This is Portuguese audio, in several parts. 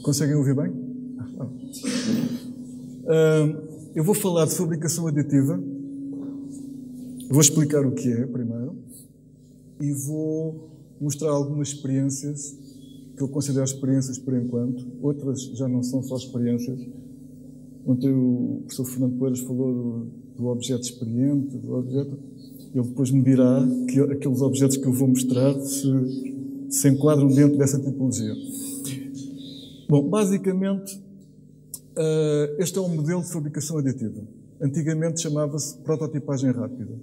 Conseguem ouvir bem? Eu vou falar de fabricação aditiva, vou explicar o que é primeiro e vou mostrar algumas experiências que eu considero experiências por enquanto, outras já não são só experiências. Ontem o professor Fernando Poeiras falou do objeto experiente, do objeto. Ele depois me dirá que aqueles objetos que eu vou mostrar se enquadram dentro dessa tipologia. Bom, basicamente, este é um modelo de fabricação aditiva. Antigamente chamava-se prototipagem rápida.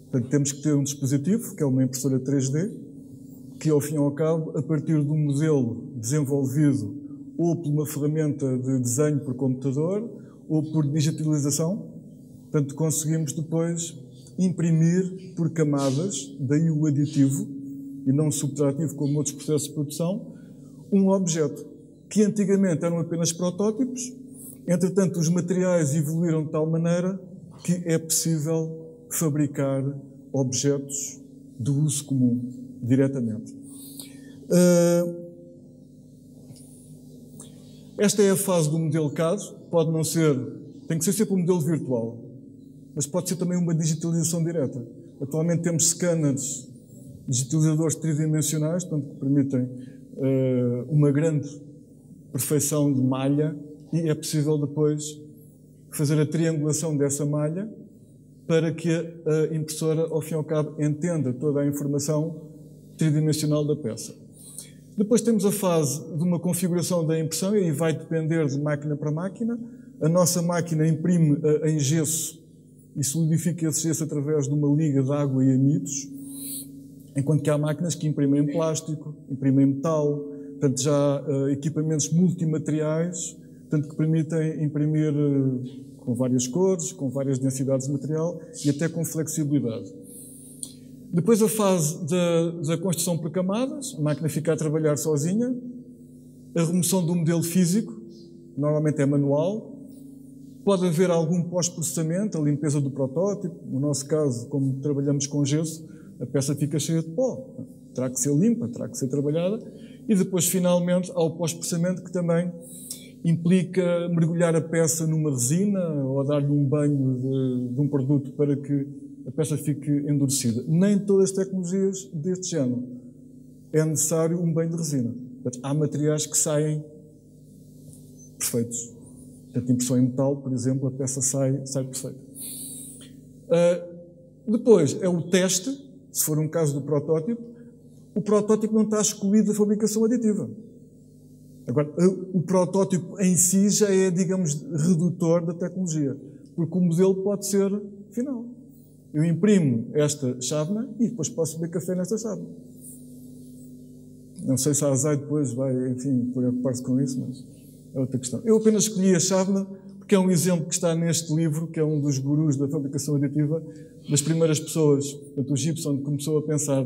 Portanto, temos que ter um dispositivo, que é uma impressora 3D, que, ao fim e ao cabo, a partir de um modelo desenvolvido ou por uma ferramenta de desenho por computador ou por digitalização, portanto, conseguimos depois imprimir por camadas, daí o aditivo, e não o subtrativo como outros processos de produção, um objeto que antigamente eram apenas protótipos. Entretanto, os materiais evoluíram de tal maneira que é possível fabricar objetos de uso comum, diretamente. Esta é a fase do modelo CAD, pode não ser, tem que ser sempre um modelo virtual, mas pode ser também uma digitalização direta. Atualmente temos scanners, digitalizadores tridimensionais, portanto, que permitem uma grande perfeição de malha e é possível depois fazer a triangulação dessa malha para que a impressora, ao fim e ao cabo, entenda toda a informação tridimensional da peça. Depois temos a fase de uma configuração da impressão, e aí vai depender de máquina para máquina. A nossa máquina imprime em gesso e solidifica esse gesso através de uma liga de água e amidos, enquanto que há máquinas que imprimem em plástico, imprimem em metal, portanto já há equipamentos multimateriais, portanto, que permitem imprimir com várias cores, com várias densidades de material e até com flexibilidade. Depois a fase da construção por camadas, a máquina fica a trabalhar sozinha, a remoção do modelo físico, normalmente é manual, pode haver algum pós-processamento, a limpeza do protótipo, no nosso caso, como trabalhamos com gesso, a peça fica cheia de pó, terá que ser limpa, terá que ser trabalhada, e depois finalmente há o pós-processamento que também implica mergulhar a peça numa resina ou dar-lhe um banho de um produto para que a peça fique endurecida. Nem todas as tecnologias deste género é necessário um banho de resina. Portanto, há materiais que saem perfeitos. Portanto, impressão em metal, por exemplo, a peça sai perfeita. Depois é o teste, se for um caso do protótipo. O protótipo não está excluído da fabricação aditiva. Agora, o protótipo em si já é, digamos, redutor da tecnologia, porque o modelo pode ser final. Eu imprimo esta chávena e depois posso beber café nesta chávena. Não sei se a Azai depois vai, enfim, preocupar-se com isso, mas é outra questão. Eu apenas escolhi a chávena porque é um exemplo que está neste livro, que é um dos gurus da fabricação aditiva, das primeiras pessoas. Portanto, o Gibson começou a pensar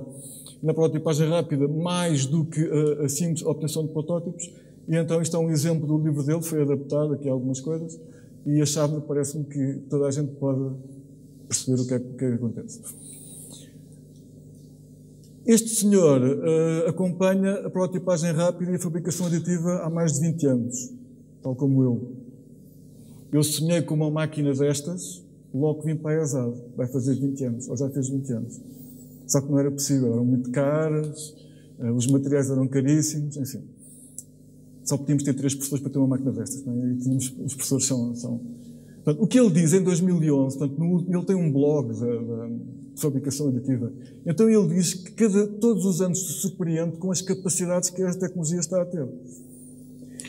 na prototipagem rápida mais do que a simples obtenção de protótipos, e então isto é um exemplo do livro dele, foi adaptado aqui a algumas coisas, e a chávena parece-me que toda a gente pode perceber o que é que acontece. Este senhor acompanha a prototipagem rápida e a fabricação aditiva há mais de 20 anos, tal como eu. Eu sonhei com uma máquina destas, logo que vim para a ESAD, vai fazer 20 anos, ou já fez 20 anos. Só que não era possível, eram muito caras, os materiais eram caríssimos, enfim. Só podíamos ter 3 professores para ter uma máquina destas, não é? E tínhamos, os professores são... Portanto, o que ele diz em 2011, portanto, ele tem um blog de fabricação aditiva, então ele diz que todos os anos se surpreende com as capacidades que esta tecnologia está a ter.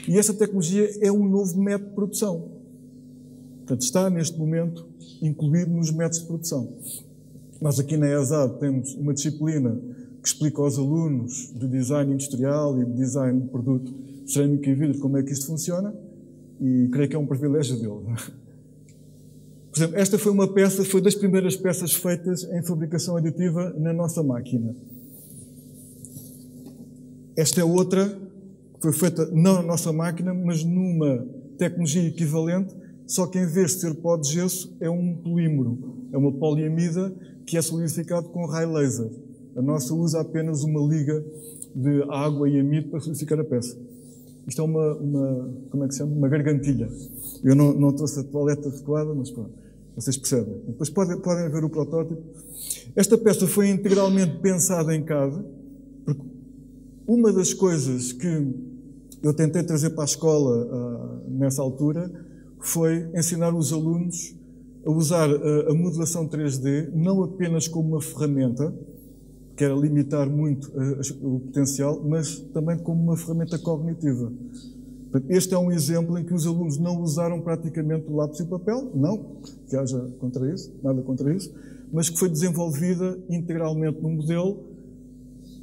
E esta tecnologia é um novo método de produção. Portanto, está neste momento incluído nos métodos de produção. Nós aqui na ESAD temos uma disciplina que explica aos alunos de design industrial e de design de produto cerâmica e vidro como é que isto funciona, e creio que é um privilégio dele. Por exemplo, esta foi uma peça, foi das primeiras peças feitas em fabricação aditiva na nossa máquina. Esta é outra, que foi feita não na nossa máquina, mas numa tecnologia equivalente, só que em vez de ser pó de gesso, é um polímero, é uma poliamida que é solidificado com raio laser. A nossa usa apenas uma liga de água e amido para solidificar a peça. Isto é como é que se chama? Uma gargantilha. Eu não trouxe a toalete adequada, mas pronto, vocês percebem. Depois podem ver o protótipo. Esta peça foi integralmente pensada em casa, porque uma das coisas que eu tentei trazer para a escola nessa altura foi ensinar os alunos a usar a modelação 3D não apenas como uma ferramenta, que era limitar muito o potencial, mas também como uma ferramenta cognitiva. Portanto, este é um exemplo em que os alunos não usaram praticamente o lápis e o papel, não que haja contra isso, nada contra isso, mas que foi desenvolvida integralmente no modelo,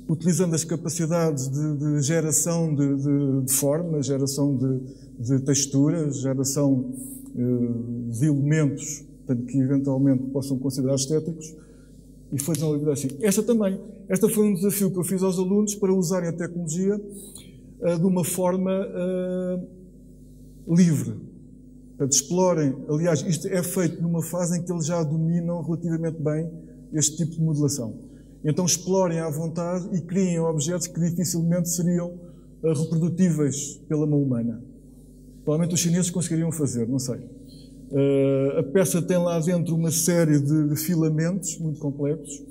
utilizando as capacidades de geração de formas, geração de texturas, geração de elementos, portanto, que eventualmente possam considerar estéticos, e foi desenvolvida assim. Esta foi um desafio que eu fiz aos alunos para usarem a tecnologia de uma forma livre. Portanto, explorem. Aliás, isto é feito numa fase em que eles já dominam relativamente bem este tipo de modelação. Então, explorem à vontade e criem objetos que dificilmente seriam reprodutíveis pela mão humana. Provavelmente os chineses conseguiriam fazer, não sei. A peça tem lá dentro uma série de filamentos muito complexos.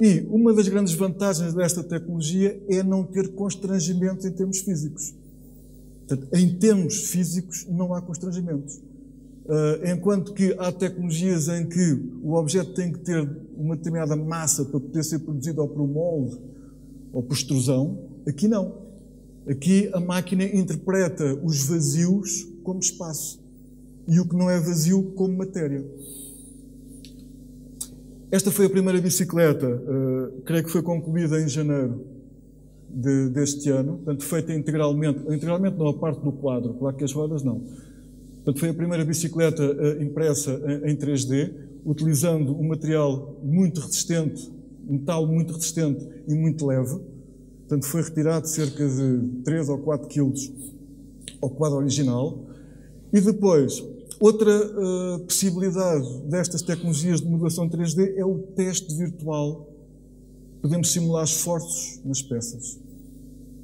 E uma das grandes vantagens desta tecnologia é não ter constrangimentos em termos físicos. Portanto, em termos físicos não há constrangimentos. Enquanto que há tecnologias em que o objeto tem que ter uma determinada massa para poder ser produzido ou por molde ou por extrusão, aqui não. Aqui a máquina interpreta os vazios como espaço e o que não é vazio como matéria. Esta foi a primeira bicicleta, creio que foi concluída em janeiro deste ano, portanto feita integralmente não a parte do quadro, claro que as rodas não. Portanto, foi a primeira bicicleta impressa em 3D, utilizando um material muito resistente, metal muito resistente e muito leve. Portanto, foi retirado cerca de 3 ou 4 quilos ao quadro original. E depois, outra possibilidade destas tecnologias de modelação 3D é o teste virtual. Podemos simular esforços nas peças.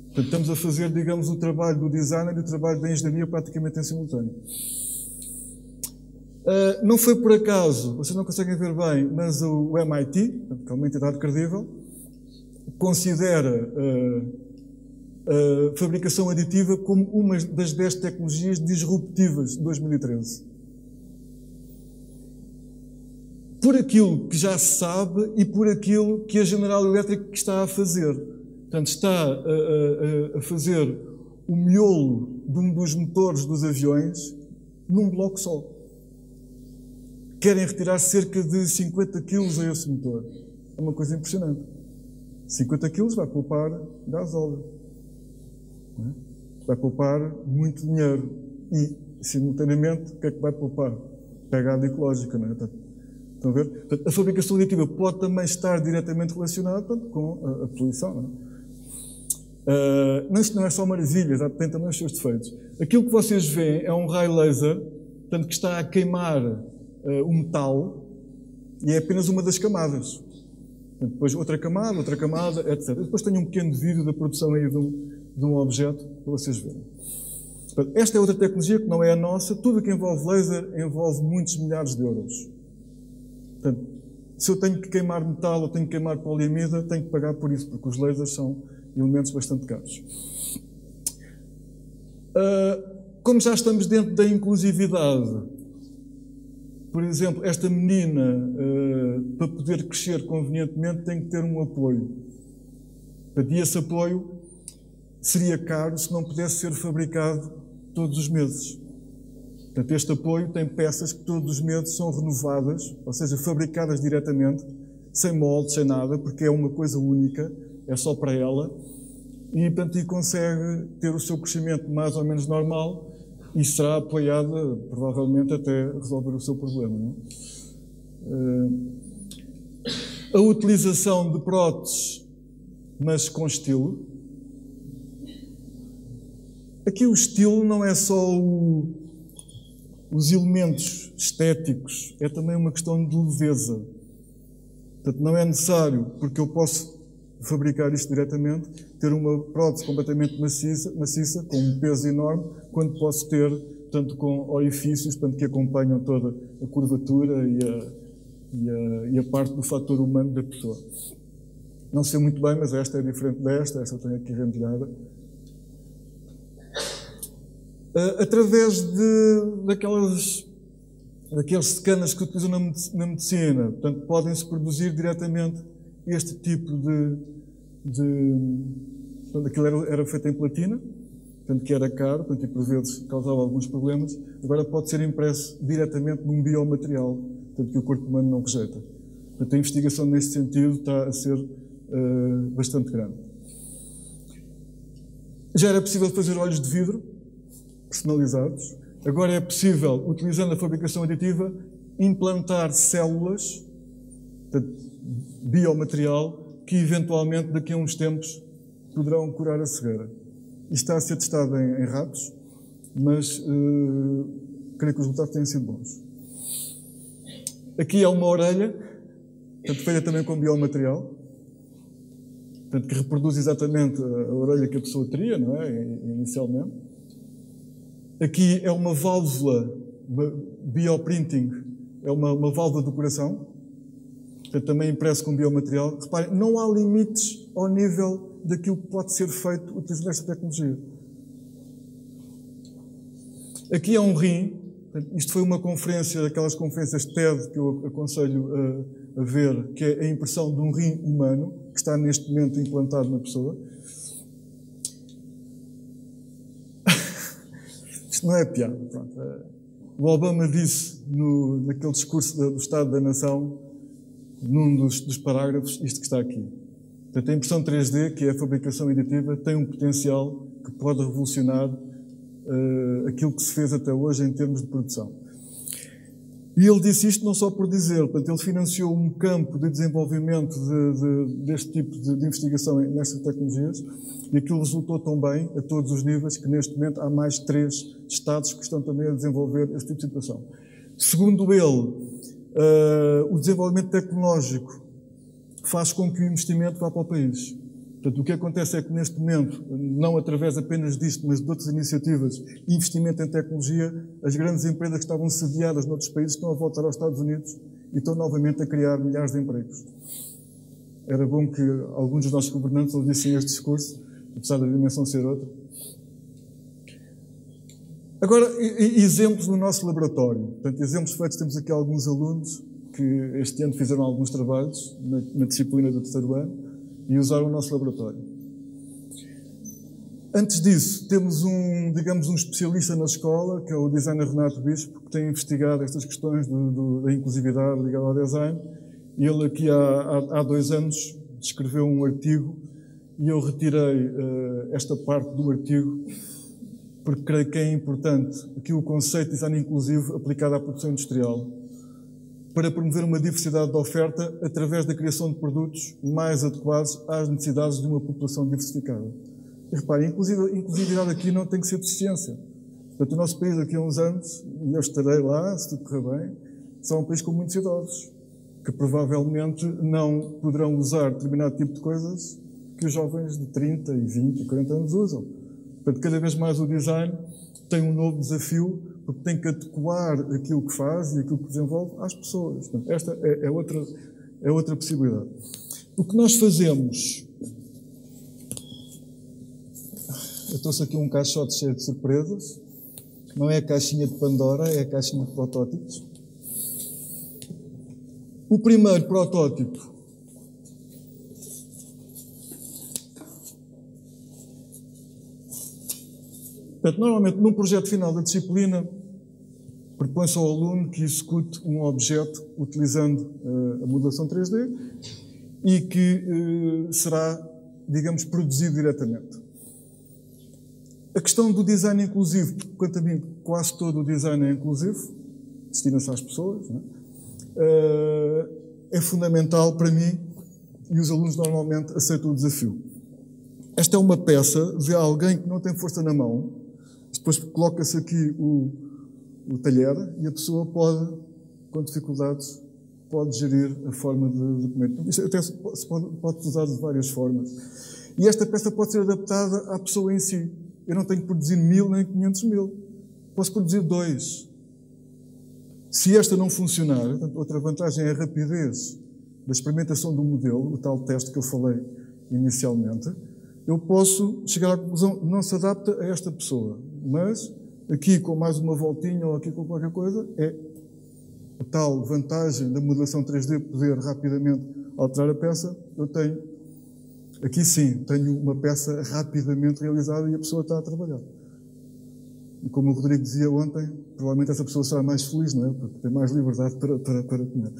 Portanto, estamos a fazer, digamos, o trabalho do designer e o trabalho da engenharia praticamente em simultâneo. Não foi por acaso, vocês não conseguem ver bem, mas o MIT, que é uma entidade credível, considera a fabricação aditiva como uma das 10 tecnologias disruptivas de 2013. Por aquilo que já se sabe e por aquilo que a General Electric está a fazer. Portanto, está a fazer o miolo de um dos motores dos aviões num bloco só. Querem retirar cerca de 50 quilos a esse motor. É uma coisa impressionante. 50 quilos vai poupar gasóleo. Vai poupar muito dinheiro. E, simultaneamente, o que é que vai poupar? Pegada ecológica, não é? Estão a ver? Portanto, a fabricação aditiva pode também estar diretamente relacionada, portanto, com a poluição, não é? Isto não é só maravilha, tem também os seus defeitos. Aquilo que vocês veem é um raio laser, portanto, que está a queimar o metal e é apenas uma das camadas. Portanto, depois outra camada, etc. Depois tenho um pequeno vídeo da produção aí de um objeto para vocês verem. Portanto, esta é outra tecnologia que não é a nossa. Tudo que envolve laser envolve muitos milhares de euros. Portanto, se eu tenho que queimar metal ou tenho que queimar poliamida, tenho que pagar por isso, porque os lasers são elementos bastante caros. Como já estamos dentro da inclusividade, por exemplo, esta menina, para poder crescer convenientemente, tem que ter um apoio. E esse apoio seria caro se não pudesse ser fabricado todos os meses. Portanto, este apoio tem peças que todos os meses são renovadas, ou seja, fabricadas diretamente, sem moldes, sem nada, porque é uma coisa única, é só para ela, e, portanto, consegue ter o seu crescimento mais ou menos normal e será apoiada, provavelmente, até resolver o seu problema. Não é? A utilização de próteses, mas com estilo. Aqui o estilo não é só os elementos estéticos, é também uma questão de leveza. Portanto, não é necessário, porque eu posso fabricar isto diretamente, ter uma prótese completamente maciça, com um peso enorme, quando posso ter, portanto, com orifícios, portanto, que acompanham toda a curvatura e a parte do fator humano da pessoa. Não sei muito bem, mas esta é diferente desta, esta tenho aqui rendilhada. Através daqueles scanners que utilizam na medicina, portanto, podem-se produzir diretamente este tipo portanto, aquilo era feito em platina, portanto, que era caro, portanto, e por vezes causava alguns problemas. Agora pode ser impresso diretamente num biomaterial, portanto, que o corpo humano não rejeita. Portanto, a investigação neste sentido está a ser bastante grande. Já era possível fazer olhos de vidro personalizados. Agora é possível, utilizando a fabricação aditiva, implantar células, portanto, biomaterial, que eventualmente daqui a uns tempos poderão curar a cegueira. Isto está a ser testado em ratos, mas creio que os resultados têm sido bons. Aqui há uma orelha, portanto, feita também com biomaterial, portanto, que reproduz exatamente a orelha que a pessoa teria, não é? Inicialmente. Aqui é uma válvula, bioprinting, é uma válvula do coração, portanto, também impresso com biomaterial. Reparem, não há limites ao nível daquilo que pode ser feito utilizando esta tecnologia. Aqui há um rim. Isto foi uma conferência, daquelas conferências TED que eu aconselho a ver, que é a impressão de um rim humano, que está neste momento implantado na pessoa. Isto não é piada. Pronto. O Obama disse, naquele discurso do Estado da Nação, num dos parágrafos, isto que está aqui. Portanto, a impressão 3D, que é a fabricação aditiva, tem um potencial que pode revolucionar aquilo que se fez até hoje em termos de produção. E ele disse isto não só por dizer, portanto, ele financiou um campo de desenvolvimento deste tipo de investigação nestas tecnologias, e aquilo resultou tão bem, a todos os níveis, que neste momento há mais 3 Estados que estão também a desenvolver este tipo de situação. Segundo ele, o desenvolvimento tecnológico faz com que o investimento vá para o país. Portanto, o que acontece é que neste momento, não através apenas disto, mas de outras iniciativas, investimento em tecnologia, as grandes empresas que estavam sediadas noutros países estão a voltar aos Estados Unidos e estão novamente a criar milhares de empregos. Era bom que alguns dos nossos governantes ouvissem este discurso, apesar da dimensão ser outra. Agora, exemplos no nosso laboratório. Portanto, exemplos feitos, temos aqui alguns alunos que este ano fizeram alguns trabalhos na disciplina do terceiro ano e usaram o nosso laboratório. Antes disso, temos um especialista na escola, que é o designer Renato Bispo, que tem investigado estas questões da inclusividade ligada ao design. E ele aqui há 2 anos escreveu um artigo e eu retirei esta parte do artigo porque creio que é importante aqui o conceito de design inclusivo aplicado à produção industrial, para promover uma diversidade de oferta através da criação de produtos mais adequados às necessidades de uma população diversificada. E reparem, inclusividade aqui não tem que ser deficiência. Portanto, o nosso país daqui a uns anos, e eu estarei lá, se tudo correr bem, será um país com muitos idosos, que provavelmente não poderão usar determinado tipo de coisas que os jovens de 30, e 20 e 40 anos usam. Portanto, cada vez mais o design tem um novo desafio, porque tem que adequar aquilo que faz e aquilo que desenvolve às pessoas. Portanto, esta é outra possibilidade. O que nós fazemos... Eu trouxe aqui um caixote cheio de surpresas. Não é a caixinha de Pandora, é a caixinha de protótipos. O primeiro protótipo portanto, normalmente, num projeto final da disciplina, propõe-se ao aluno que execute um objeto utilizando a modelação 3D e que será, digamos, produzido diretamente. A questão do design inclusivo, quanto a mim, quase todo o design é inclusivo, destina-se às pessoas, não é? É fundamental para mim e os alunos normalmente aceitam o desafio. Esta é uma peça de alguém que não tem força na mão. Depois coloca-se aqui o talher e a pessoa pode, com dificuldades, pode gerir a forma de documento. Isto até pode usar de várias formas. E esta peça pode ser adaptada à pessoa em si. Eu não tenho que produzir 1000 nem 500.000. Posso produzir 2. Se esta não funcionar, outra vantagem é a rapidez da experimentação do modelo, o tal teste que eu falei inicialmente, eu posso chegar à conclusão que não se adapta a esta pessoa, mas aqui com mais uma voltinha ou aqui com qualquer coisa, é a tal vantagem da modelação 3D poder rapidamente alterar a peça. Eu tenho, aqui sim, tenho uma peça rapidamente realizada e a pessoa está a trabalhar. E como o Rodrigo dizia ontem, provavelmente essa pessoa será mais feliz, não é? Porque tem mais liberdade para comer.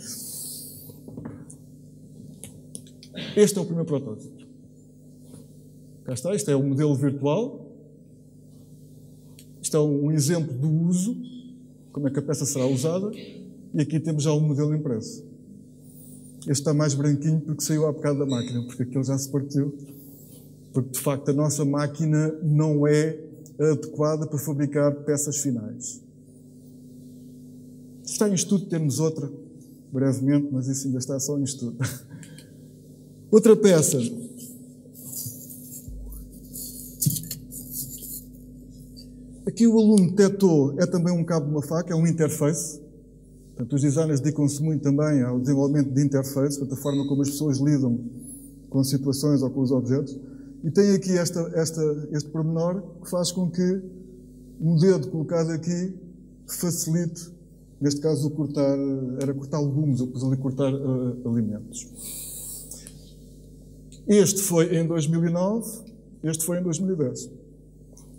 Este é o primeiro protótipo. Cá está, isto é um modelo virtual. Isto é um exemplo do uso, como é que a peça será usada. E aqui temos já o modelo impresso. Este está mais branquinho porque saiu há bocado da máquina, porque aquele já se partiu. Porque, de facto, a nossa máquina não é adequada para fabricar peças finais. Está em estudo, temos outra, brevemente, mas isso ainda está só em estudo. Outra peça. Aqui o aluno detectou, é também um cabo de uma faca, é um interface. Portanto, os designers dedicam-se muito também ao desenvolvimento de interfaces, portanto, a forma como as pessoas lidam com situações ou com os objetos. E tem aqui este pormenor que faz com que um dedo colocado aqui facilite, neste caso, era cortar legumes, eu pus ali cortar alimentos. Este foi em 2009, este foi em 2010.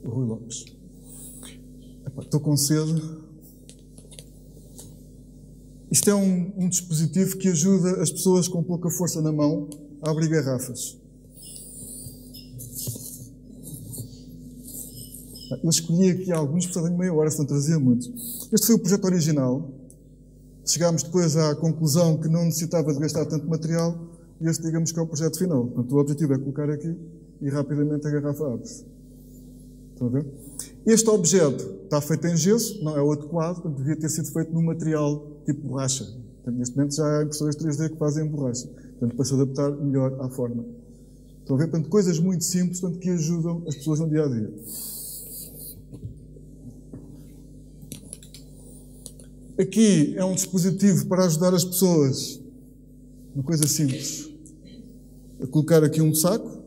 O Rui Lopes. Epá, estou com sede. Isto é um dispositivo que ajuda as pessoas com pouca força na mão a abrir garrafas. Eu escolhi aqui alguns, portanto tenho meia hora, se não trazia muitos. Este foi o projeto original. Chegámos depois à conclusão que não necessitava de gastar tanto material e este, digamos, que é o projeto final. Portanto, o objetivo é colocar aqui e rapidamente a garrafa abre-se. Estão a ver? Este objeto está feito em gesso, não é o adequado, portanto devia ter sido feito num material tipo borracha. Portanto, neste momento já há impressoras 3D que fazem borracha, portanto, para se adaptar melhor à forma. Estão a ver? Portanto, coisas muito simples, portanto, que ajudam as pessoas no dia-a-dia. Aqui é um dispositivo para ajudar as pessoas, uma coisa simples, a colocar aqui um saco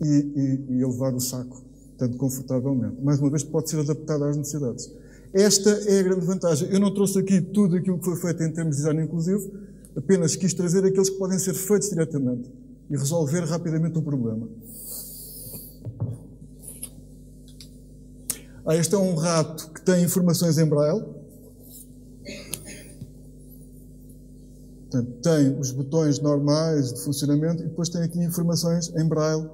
e a levar o saco, tanto confortavelmente. Mais uma vez, pode ser adaptado às necessidades. Esta é a grande vantagem. Eu não trouxe aqui tudo aquilo que foi feito em termos de design inclusivo, apenas quis trazer aqueles que podem ser feitos diretamente e resolver rapidamente o problema. Este é um rato que tem informações em braille. Portanto, tem os botões normais de funcionamento e depois tem aqui informações em braille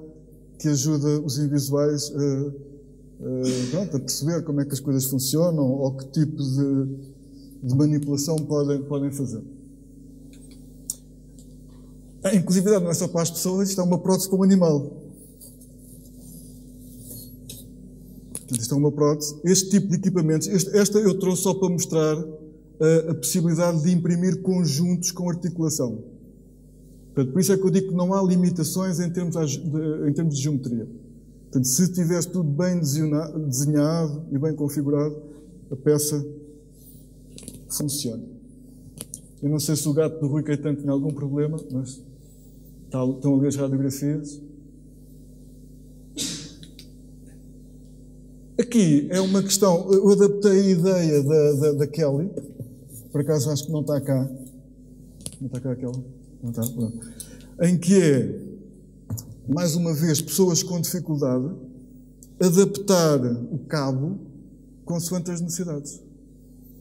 que ajuda os invisuais a perceber como é que as coisas funcionam ou que tipo de manipulação podem fazer. A inclusividade não é só para as pessoas, isto é uma prótese para um animal. Isto é uma prótese. Este tipo de equipamentos, esta eu trouxe só para mostrar a possibilidade de imprimir conjuntos com articulação. Portanto, por isso é que eu digo que não há limitações em termos de geometria. Portanto, se tiver tudo bem desenhado e bem configurado, a peça funciona. Eu não sei se o gato do Rui Caetano tem algum problema, mas estão ali as radiografias. Aqui é uma questão, eu adaptei a ideia da Kelly, por acaso acho que não está cá. Não está cá a Kelly? Não está? Pronto. Em que é, mais uma vez, pessoas com dificuldade, adaptar o cabo consoante as necessidades.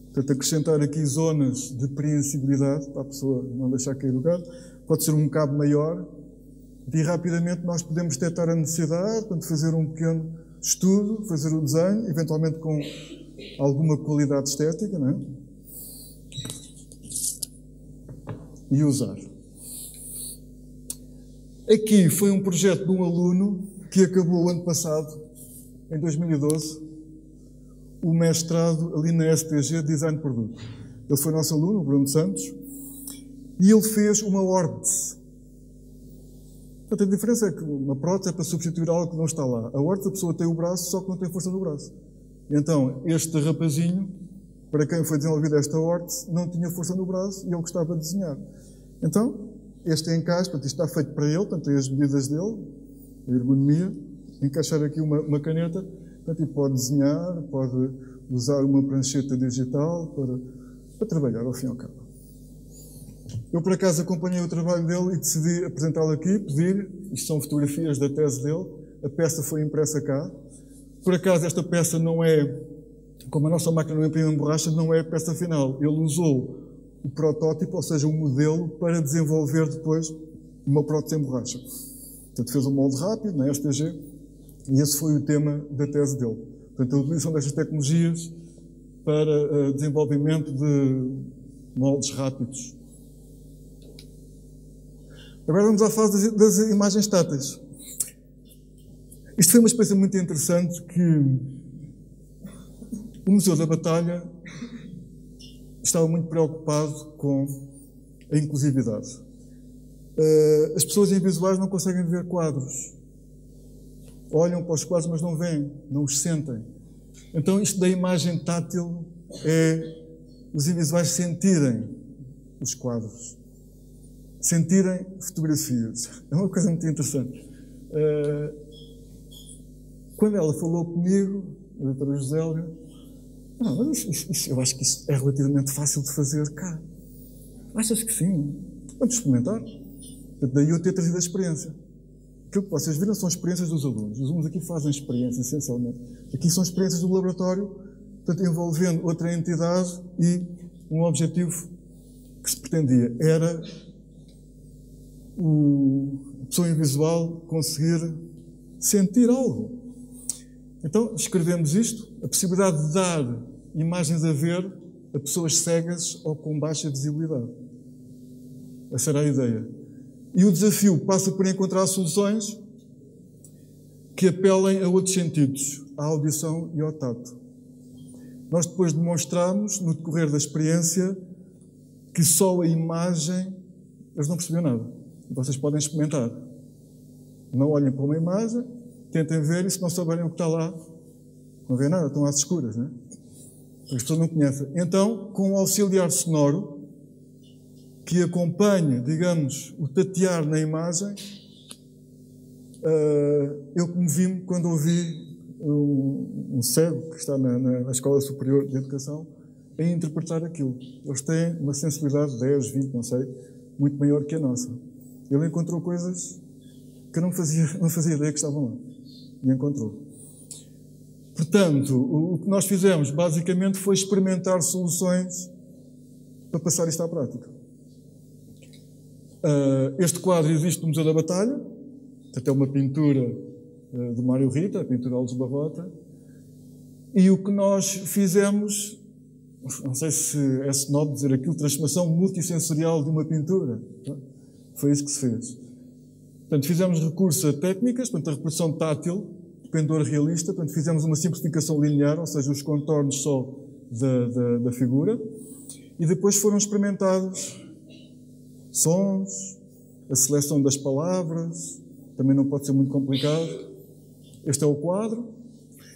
Portanto, acrescentar aqui zonas de preensibilidade, para a pessoa não deixar cair o cabo. Pode ser um cabo maior, e rapidamente nós podemos detectar a necessidade, portanto, fazer um pequeno estudo, fazer o desenho, eventualmente com alguma qualidade estética, não é? E usar. Aqui foi um projeto de um aluno que acabou o ano passado, em 2012, o mestrado ali na STG Design de Produto. Ele foi nosso aluno, o Bruno Santos, e ele fez uma órtese. Portanto, a diferença é que uma prótese é para substituir algo que não está lá. A órtese, a pessoa tem o braço, só que não tem força no braço. E então, este rapazinho, para quem foi desenvolvida esta órtese, não tinha força no braço e ele gostava de desenhar. Então, este encaixe, portanto, isto está feito para ele, portanto, tem as medidas dele, a ergonomia, encaixar aqui uma caneta, portanto, e pode desenhar, pode usar uma prancheta digital para trabalhar, ao fim e ao cabo. Eu, por acaso, acompanhei o trabalho dele e decidi apresentá-lo aqui, pedir, isto são fotografias da tese dele, a peça foi impressa cá. Por acaso, esta peça não é, como a nossa máquina não imprime em borracha, não é a peça final. Ele usou o protótipo, ou seja, o modelo, para desenvolver depois uma prótese em borracha. Portanto, fez um molde rápido, na STG, e esse foi o tema da tese dele. Portanto, a utilização destas tecnologias para desenvolvimento de moldes rápidos. Agora vamos à fase das imagens táteis. Isto foi uma experiência muito interessante que o Museu da Batalha estava muito preocupado com a inclusividade. As pessoas invisuais não conseguem ver quadros. Olham para os quadros, mas não veem, não os sentem. Então, isto da imagem tátil é os invisuais sentirem os quadros. Sentirem fotografias. É uma coisa muito interessante. Quando ela falou comigo, a doutora Josélia, mas eu acho que isso é relativamente fácil de fazer cá. Achas que sim? Vamos experimentar. Daí eu ter trazido a experiência. Aquilo que vocês viram são experiências dos alunos. Os alunos aqui fazem experiência, essencialmente. Aqui são experiências do laboratório, portanto, envolvendo outra entidade e um objetivo que se pretendia. Era a pessoa invisual conseguir sentir algo. Então, escrevemos isto, a possibilidade de dar imagens a ver a pessoas cegas ou com baixa visibilidade. Essa era a ideia. E o desafio passa por encontrar soluções que apelem a outros sentidos, à audição e ao tato. Nós depois demonstramos, no decorrer da experiência, que só a imagem, eles não percebiam nada. Vocês podem experimentar. Não olhem para uma imagem, tentem ver e se não souberem o que está lá, não vêem nada, estão às escuras, não é? As pessoas não conhecem. Então, com um auxiliar sonoro que acompanhe, digamos, o tatear na imagem, eu comovi-me quando ouvi um cego que está na Escola Superior de Educação a interpretar aquilo. Eles têm uma sensibilidade de 10, 20, não sei, muito maior que a nossa. Ele encontrou coisas que eu não fazia ideia que estavam lá. E encontrou. Portanto, o que nós fizemos, basicamente, foi experimentar soluções para passar isto à prática. Este quadro existe no Museu da Batalha, até uma pintura de Mário Rita, a pintura Alves Barrota, e o que nós fizemos, não sei se é snob dizer aquilo, transformação multissensorial de uma pintura. Foi isso que se fez. Portanto, fizemos recurso a técnicas, portanto, a reprodução tátil, pendor realista, portanto, fizemos uma simplificação linear, ou seja, os contornos só da figura, e depois foram experimentados sons, a seleção das palavras, também não pode ser muito complicado. Este é o quadro.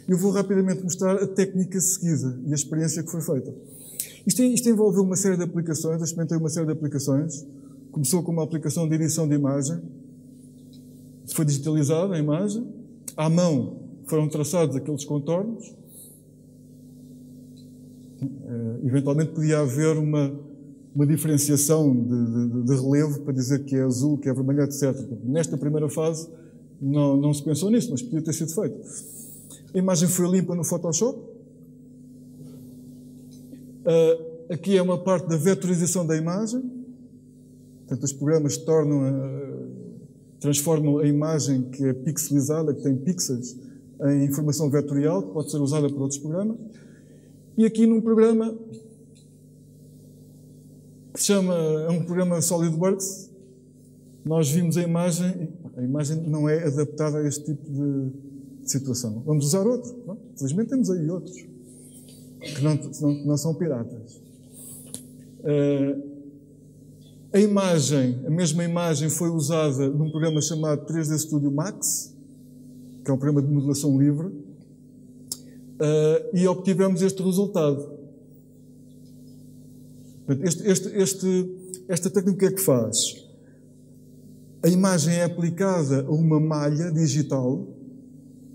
Eu vou rapidamente mostrar a técnica seguida e a experiência que foi feita. Isto envolveu uma série de aplicações, eu experimentei uma série de aplicações. Começou com uma aplicação de edição de imagem. Foi digitalizada a imagem. À mão foram traçados aqueles contornos. Eventualmente podia haver uma diferenciação de relevo para dizer que é azul, que é vermelho, etc. Nesta primeira fase não se pensou nisso, mas podia ter sido feito. A imagem foi limpa no Photoshop. Aqui é uma parte da vetorização da imagem. Portanto, os programas transformam a imagem que é pixelizada, que tem pixels, em informação vetorial, que pode ser usada por outros programas. E aqui num programa que se chama, é um programa SolidWorks, nós vimos a imagem não é adaptada a este tipo de situação. Vamos usar outro. Não? Felizmente temos aí outros, que não são piratas. A imagem, a mesma imagem foi usada num programa chamado 3D Studio Max, que é um programa de modelação livre, e obtivemos este resultado. Esta técnica o que é que faz? A imagem é aplicada a uma malha digital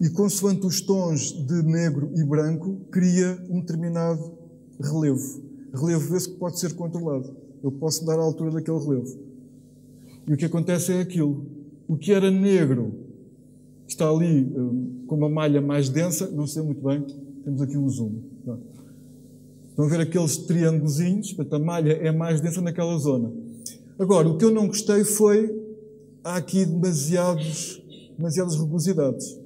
e, consoante os tons de negro e branco, cria um determinado relevo. Relevo esse que pode ser controlado. Eu posso dar a altura daquele relevo. E o que acontece é aquilo. O que era negro está ali com uma malha mais densa, não sei muito bem, temos aqui um zoom. Pronto. Estão a ver aqueles triângulozinhos, portanto a malha é mais densa naquela zona. Agora, o que eu não gostei foi, há aqui demasiadas rugosidades.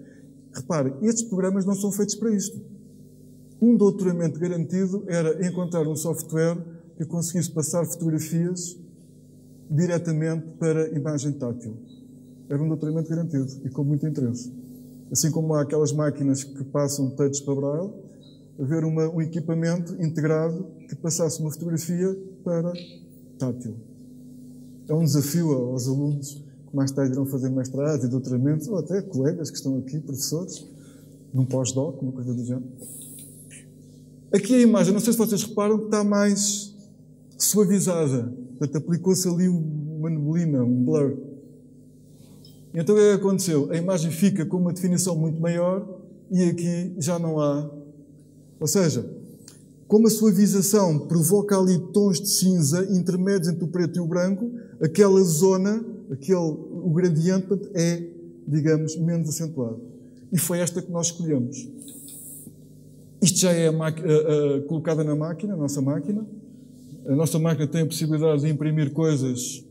Repare, estes programas não são feitos para isto. Um doutoramento garantido era encontrar um software que conseguisse passar fotografias diretamente para imagem tátil. Era um doutoramento garantido e com muito interesse. Assim como há aquelas máquinas que passam touch para braille, haver um equipamento integrado que passasse uma fotografia para tátil. É um desafio aos alunos que mais tarde irão fazer mestrados e doutoramentos, ou até colegas que estão aqui, professores, num pós-doc, uma coisa do género. Aqui a imagem, não sei se vocês reparam, que está mais suavizada. Portanto, aplicou-se ali uma neblina, um blur. Então o que aconteceu? A imagem fica com uma definição muito maior e aqui já não há. Ou seja, como a suavização provoca ali tons de cinza intermédios entre o preto e o branco, aquela zona, o gradiente é, digamos, menos acentuado. E foi esta que nós escolhemos. Isto já é colocada na máquina, a nossa máquina. A nossa máquina tem a possibilidade de imprimir coisas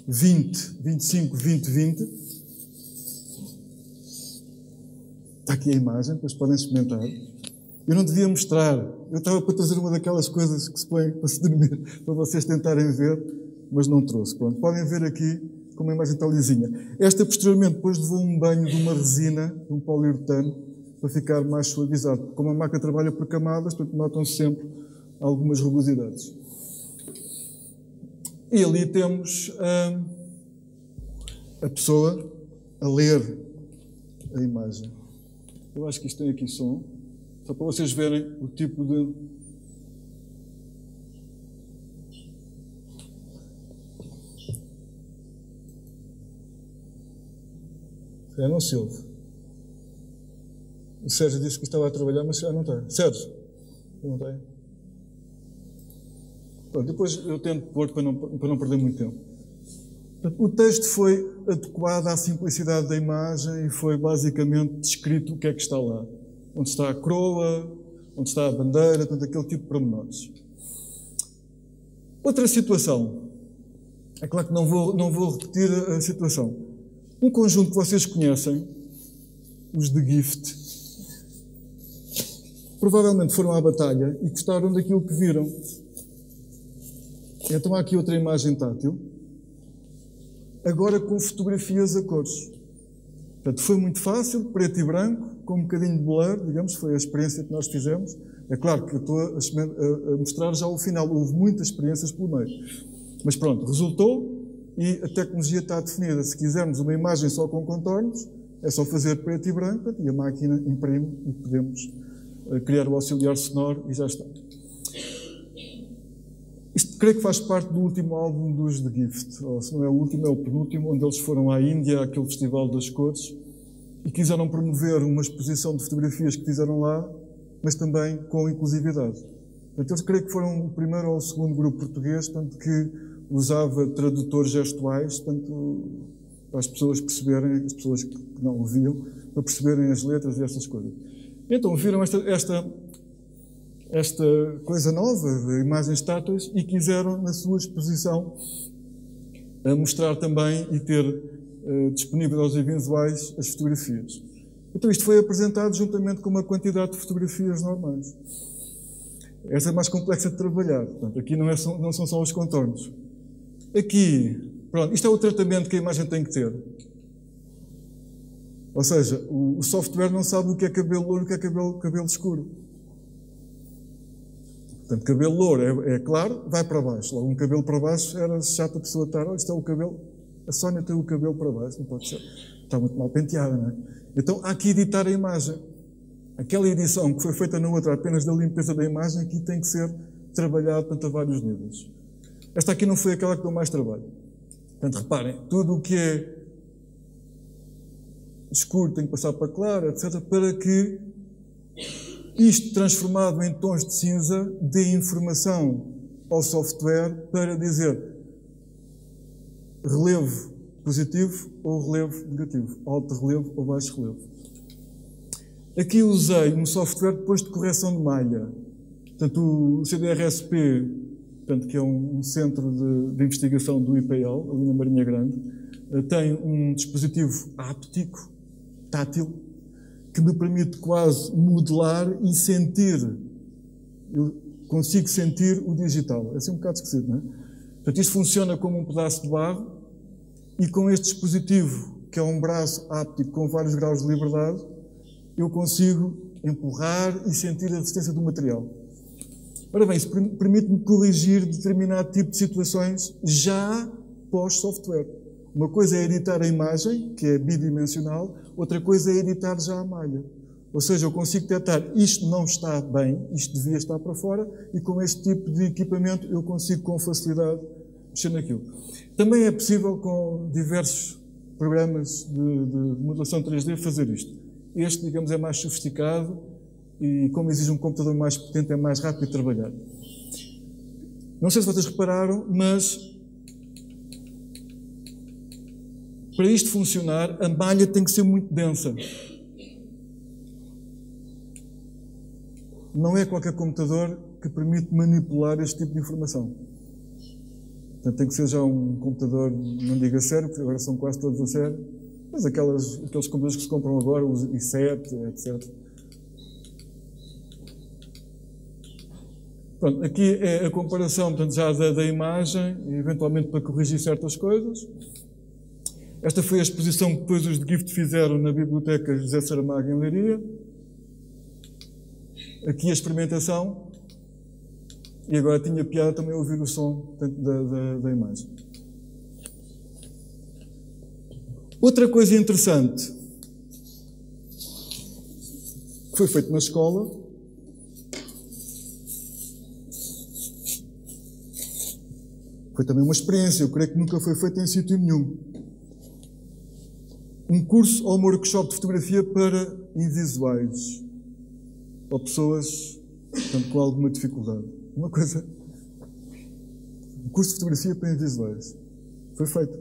20, 25, 20, 20. Está aqui a imagem, depois podem experimentar. Eu não devia mostrar. Eu estava para trazer uma daquelas coisas que se põe para se dormir, para vocês tentarem ver, mas não trouxe. Pronto, podem ver aqui como a imagem está lisinha. Esta, posteriormente, depois levou um banho de uma resina, de um poliuretano, para ficar mais suavizado. Como a máquina trabalha por camadas, portanto, notam-se sempre algumas rugosidades. E ali temos a pessoa a ler a imagem. Eu acho que isto tem aqui som, só para vocês verem o tipo de... não se ouve. O Sérgio disse que estava a trabalhar, mas já não está. Sérgio, não está aí? Bom, depois eu tento pôr para não perder muito tempo. O texto foi adequado à simplicidade da imagem e foi basicamente descrito o que é que está lá. Onde está a coroa, onde está a bandeira, portanto, aquele tipo de pormenores. Outra situação. É claro que não vou repetir a situação. Um conjunto que vocês conhecem, os The Gift, provavelmente foram à batalha e gostaram daquilo que viram. Então há aqui outra imagem tátil, agora com fotografias a cores. Portanto, foi muito fácil, preto e branco, com um bocadinho de blur, digamos, foi a experiência que nós fizemos. É claro que eu estou a mostrar já o final, houve muitas experiências pelo meio. Mas pronto, resultou e a tecnologia está definida. Se quisermos uma imagem só com contornos, é só fazer preto e branco e a máquina imprime e podemos criar o auxiliar sonoro e já está. Isto creio que faz parte do último álbum dos The Gift, ou se não é o último, é o penúltimo, onde eles foram à Índia, àquele Festival das Cores, e quiseram promover uma exposição de fotografias que fizeram lá, mas também com inclusividade. Portanto, eles creio que foram o primeiro ou o segundo grupo português, tanto que usava tradutores gestuais, tanto para as pessoas perceberem, as pessoas que não ouviam, para perceberem as letras e essas coisas. Então, viram esta coisa nova, de imagens táteis, e quiseram, na sua exposição, mostrar também e ter disponível aos eventuais as fotografias. Então isto foi apresentado juntamente com uma quantidade de fotografias normais. Essa é mais complexa de trabalhar. Portanto, aqui não são só os contornos. Aqui, pronto, isto é o tratamento que a imagem tem que ter. Ou seja, o software não sabe o que é cabelo louro e o que é cabelo escuro. Portanto, cabelo louro é claro, vai para baixo. Logo, um cabelo para baixo era chato a pessoa estar, olha, isto é o cabelo, a Sónia tem o cabelo para baixo, não pode ser, está muito mal penteada, não é? Então, há que editar a imagem. Aquela edição que foi feita na outra apenas da limpeza da imagem, aqui tem que ser trabalhado, portanto, a vários níveis. Esta aqui não foi aquela que deu mais trabalho. Portanto, reparem, tudo o que é escuro tem que passar para claro, etc., para que isto, transformado em tons de cinza, dê informação ao software para dizer relevo positivo ou relevo negativo, alto relevo ou baixo relevo. Aqui usei um software depois de correção de malha. Portanto, o CDRSP, portanto, que é um centro de investigação do IPL, ali na Marinha Grande, tem um dispositivo áptico, tátil, que me permite quase modelar e sentir. Eu consigo sentir o digital. É assim um bocado esquisito, não é? Portanto, isto funciona como um pedaço de barro e com este dispositivo, que é um braço áptico com vários graus de liberdade, eu consigo empurrar e sentir a resistência do material. Ora bem, isso permite-me corrigir determinado tipo de situações já pós-software. Uma coisa é editar a imagem, que é bidimensional, outra coisa é editar já a malha. Ou seja, eu consigo detectar isto não está bem, isto devia estar para fora, e com este tipo de equipamento eu consigo com facilidade mexer naquilo. Também é possível com diversos programas de modelação 3D fazer isto. Este, digamos, é mais sofisticado e, como exige um computador mais potente, é mais rápido de trabalhar. Não sei se vocês repararam, mas para isto funcionar, a malha tem que ser muito densa. Não é qualquer computador que permite manipular este tipo de informação. Portanto, tem que ser já um computador, não digo a sério, porque agora são quase todos a sério, mas aqueles computadores que se compram agora, os i7, etc. Pronto, aqui é a comparação, portanto, já da imagem, eventualmente para corrigir certas coisas. Esta foi a exposição que depois os de Gift fizeram na Biblioteca José Saramago, em Leiria. Aqui a experimentação. E agora tinha piada também ouvir o som, portanto, da imagem. Outra coisa interessante que foi feito na escola foi também uma experiência, eu creio que nunca foi feita em sítio nenhum. Um curso ou um workshop de fotografia para invisuais, ou pessoas, portanto, com alguma dificuldade. Uma coisa... Um curso de fotografia para invisuais. Foi feito.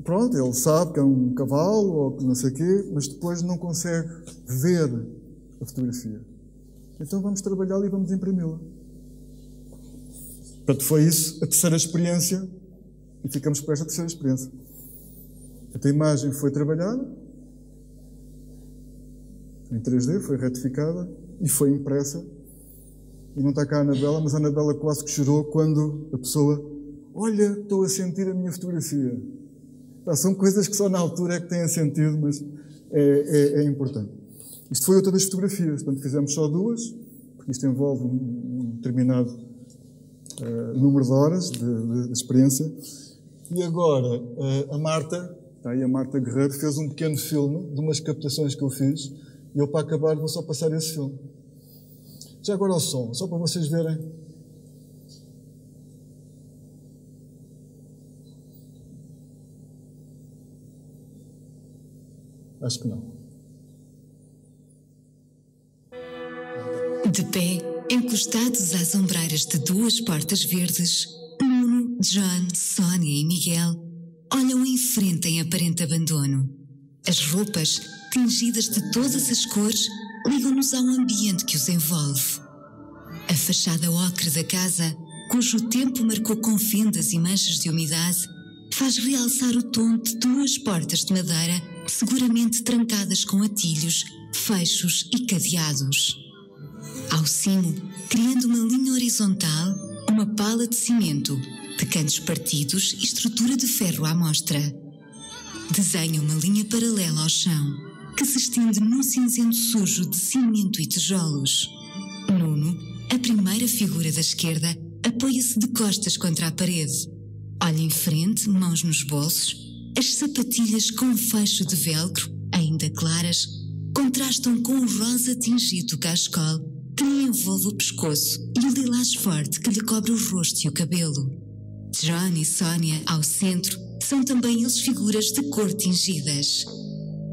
Pronto, ele sabe que é um cavalo, ou que não sei o quê, mas depois não consegue ver a fotografia. Então vamos trabalhá-la e vamos imprimi-la. Portanto, foi isso, a terceira experiência, e ficamos por esta terceira experiência. A imagem foi trabalhada, em 3D, foi retificada, e foi impressa. E não está cá a Anabela, mas a Anabela quase que chorou quando a pessoa, olha, estou a sentir a minha fotografia. São coisas que só na altura é que têm sentido, mas é importante. Isto foi outra das fotografias, portanto fizemos só duas, porque isto envolve um determinado número de horas de experiência. E agora a Marta, está aí a Marta Guerreiro, fez um pequeno filme de umas captações que eu fiz, e eu para acabar vou só passar esse filme. Já agora o som, só para vocês verem. Acho que não. De pé, encostados às ombreiras de duas portas verdes, Nuno, John, Sónia e Miguel olham em frente em aparente abandono. As roupas, tingidas de todas as cores, ligam-nos ao ambiente que os envolve. A fachada ocre da casa, cujo tempo marcou com fendas e manchas de umidade, faz realçar o tom de duas portas de madeira seguramente trancadas com atilhos, fechos e cadeados. Ao cimo, criando uma linha horizontal, uma pala de cimento, de cantos partidos e estrutura de ferro à mostra. Desenha uma linha paralela ao chão, que se estende num cinzento sujo de cimento e tijolos. primeira figura da esquerda apoia-se de costas contra a parede. Olha em frente, mãos nos bolsos. As sapatilhas com fecho de velcro, ainda claras, contrastam com o rosa tingido cachecol que lhe envolve o pescoço e o lilás forte que lhe cobre o rosto e o cabelo. John e Sonia, ao centro, são também eles figuras de cor tingidas.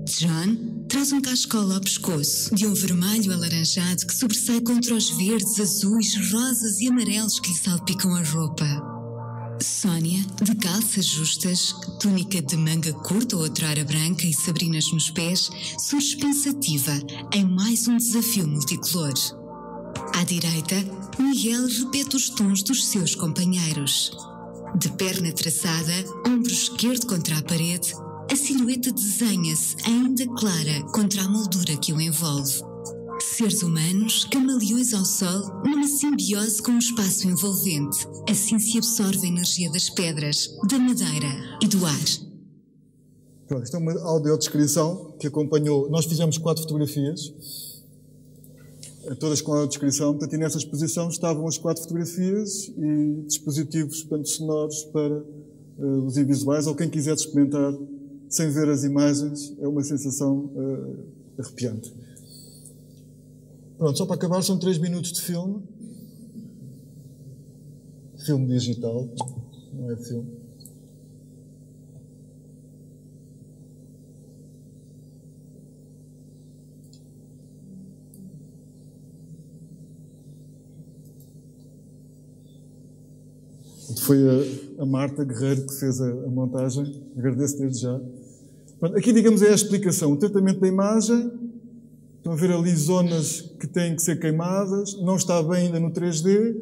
John traz um cachecol ao pescoço, de um vermelho alaranjado que sobressai contra os verdes, azuis, rosas e amarelos que lhe salpicam a roupa. Sonia, de calças justas, túnica de manga curta ou outrora branca e sabrinas nos pés, surge pensativa em mais um desafio multicolor. À direita, Miguel repete os tons dos seus companheiros. De perna traçada, ombro esquerdo contra a parede, a silhueta desenha-se ainda clara contra a moldura que o envolve. Seres humanos, camaleões ao sol, numa simbiose com o espaço envolvente. Assim se absorve a energia das pedras, da madeira e do ar. Pronto, isto é uma audiodescrição que acompanhou. Nós fizemos 4 fotografias, todas com audiodescrição. Portanto, e nessa exposição estavam as 4 fotografias e dispositivos, portanto, sonoros para os visuais, ou quem quiser experimentar sem ver as imagens. É uma sensação arrepiante. Pronto, só para acabar, são 3 minutos de filme. Filme digital, não é filme. Foi a Marta Guerreiro que fez a montagem. Agradeço desde já. Pronto, aqui, digamos, é a explicação. O tratamento da imagem. Estão a ver ali zonas que têm que ser queimadas. Não está bem ainda no 3D.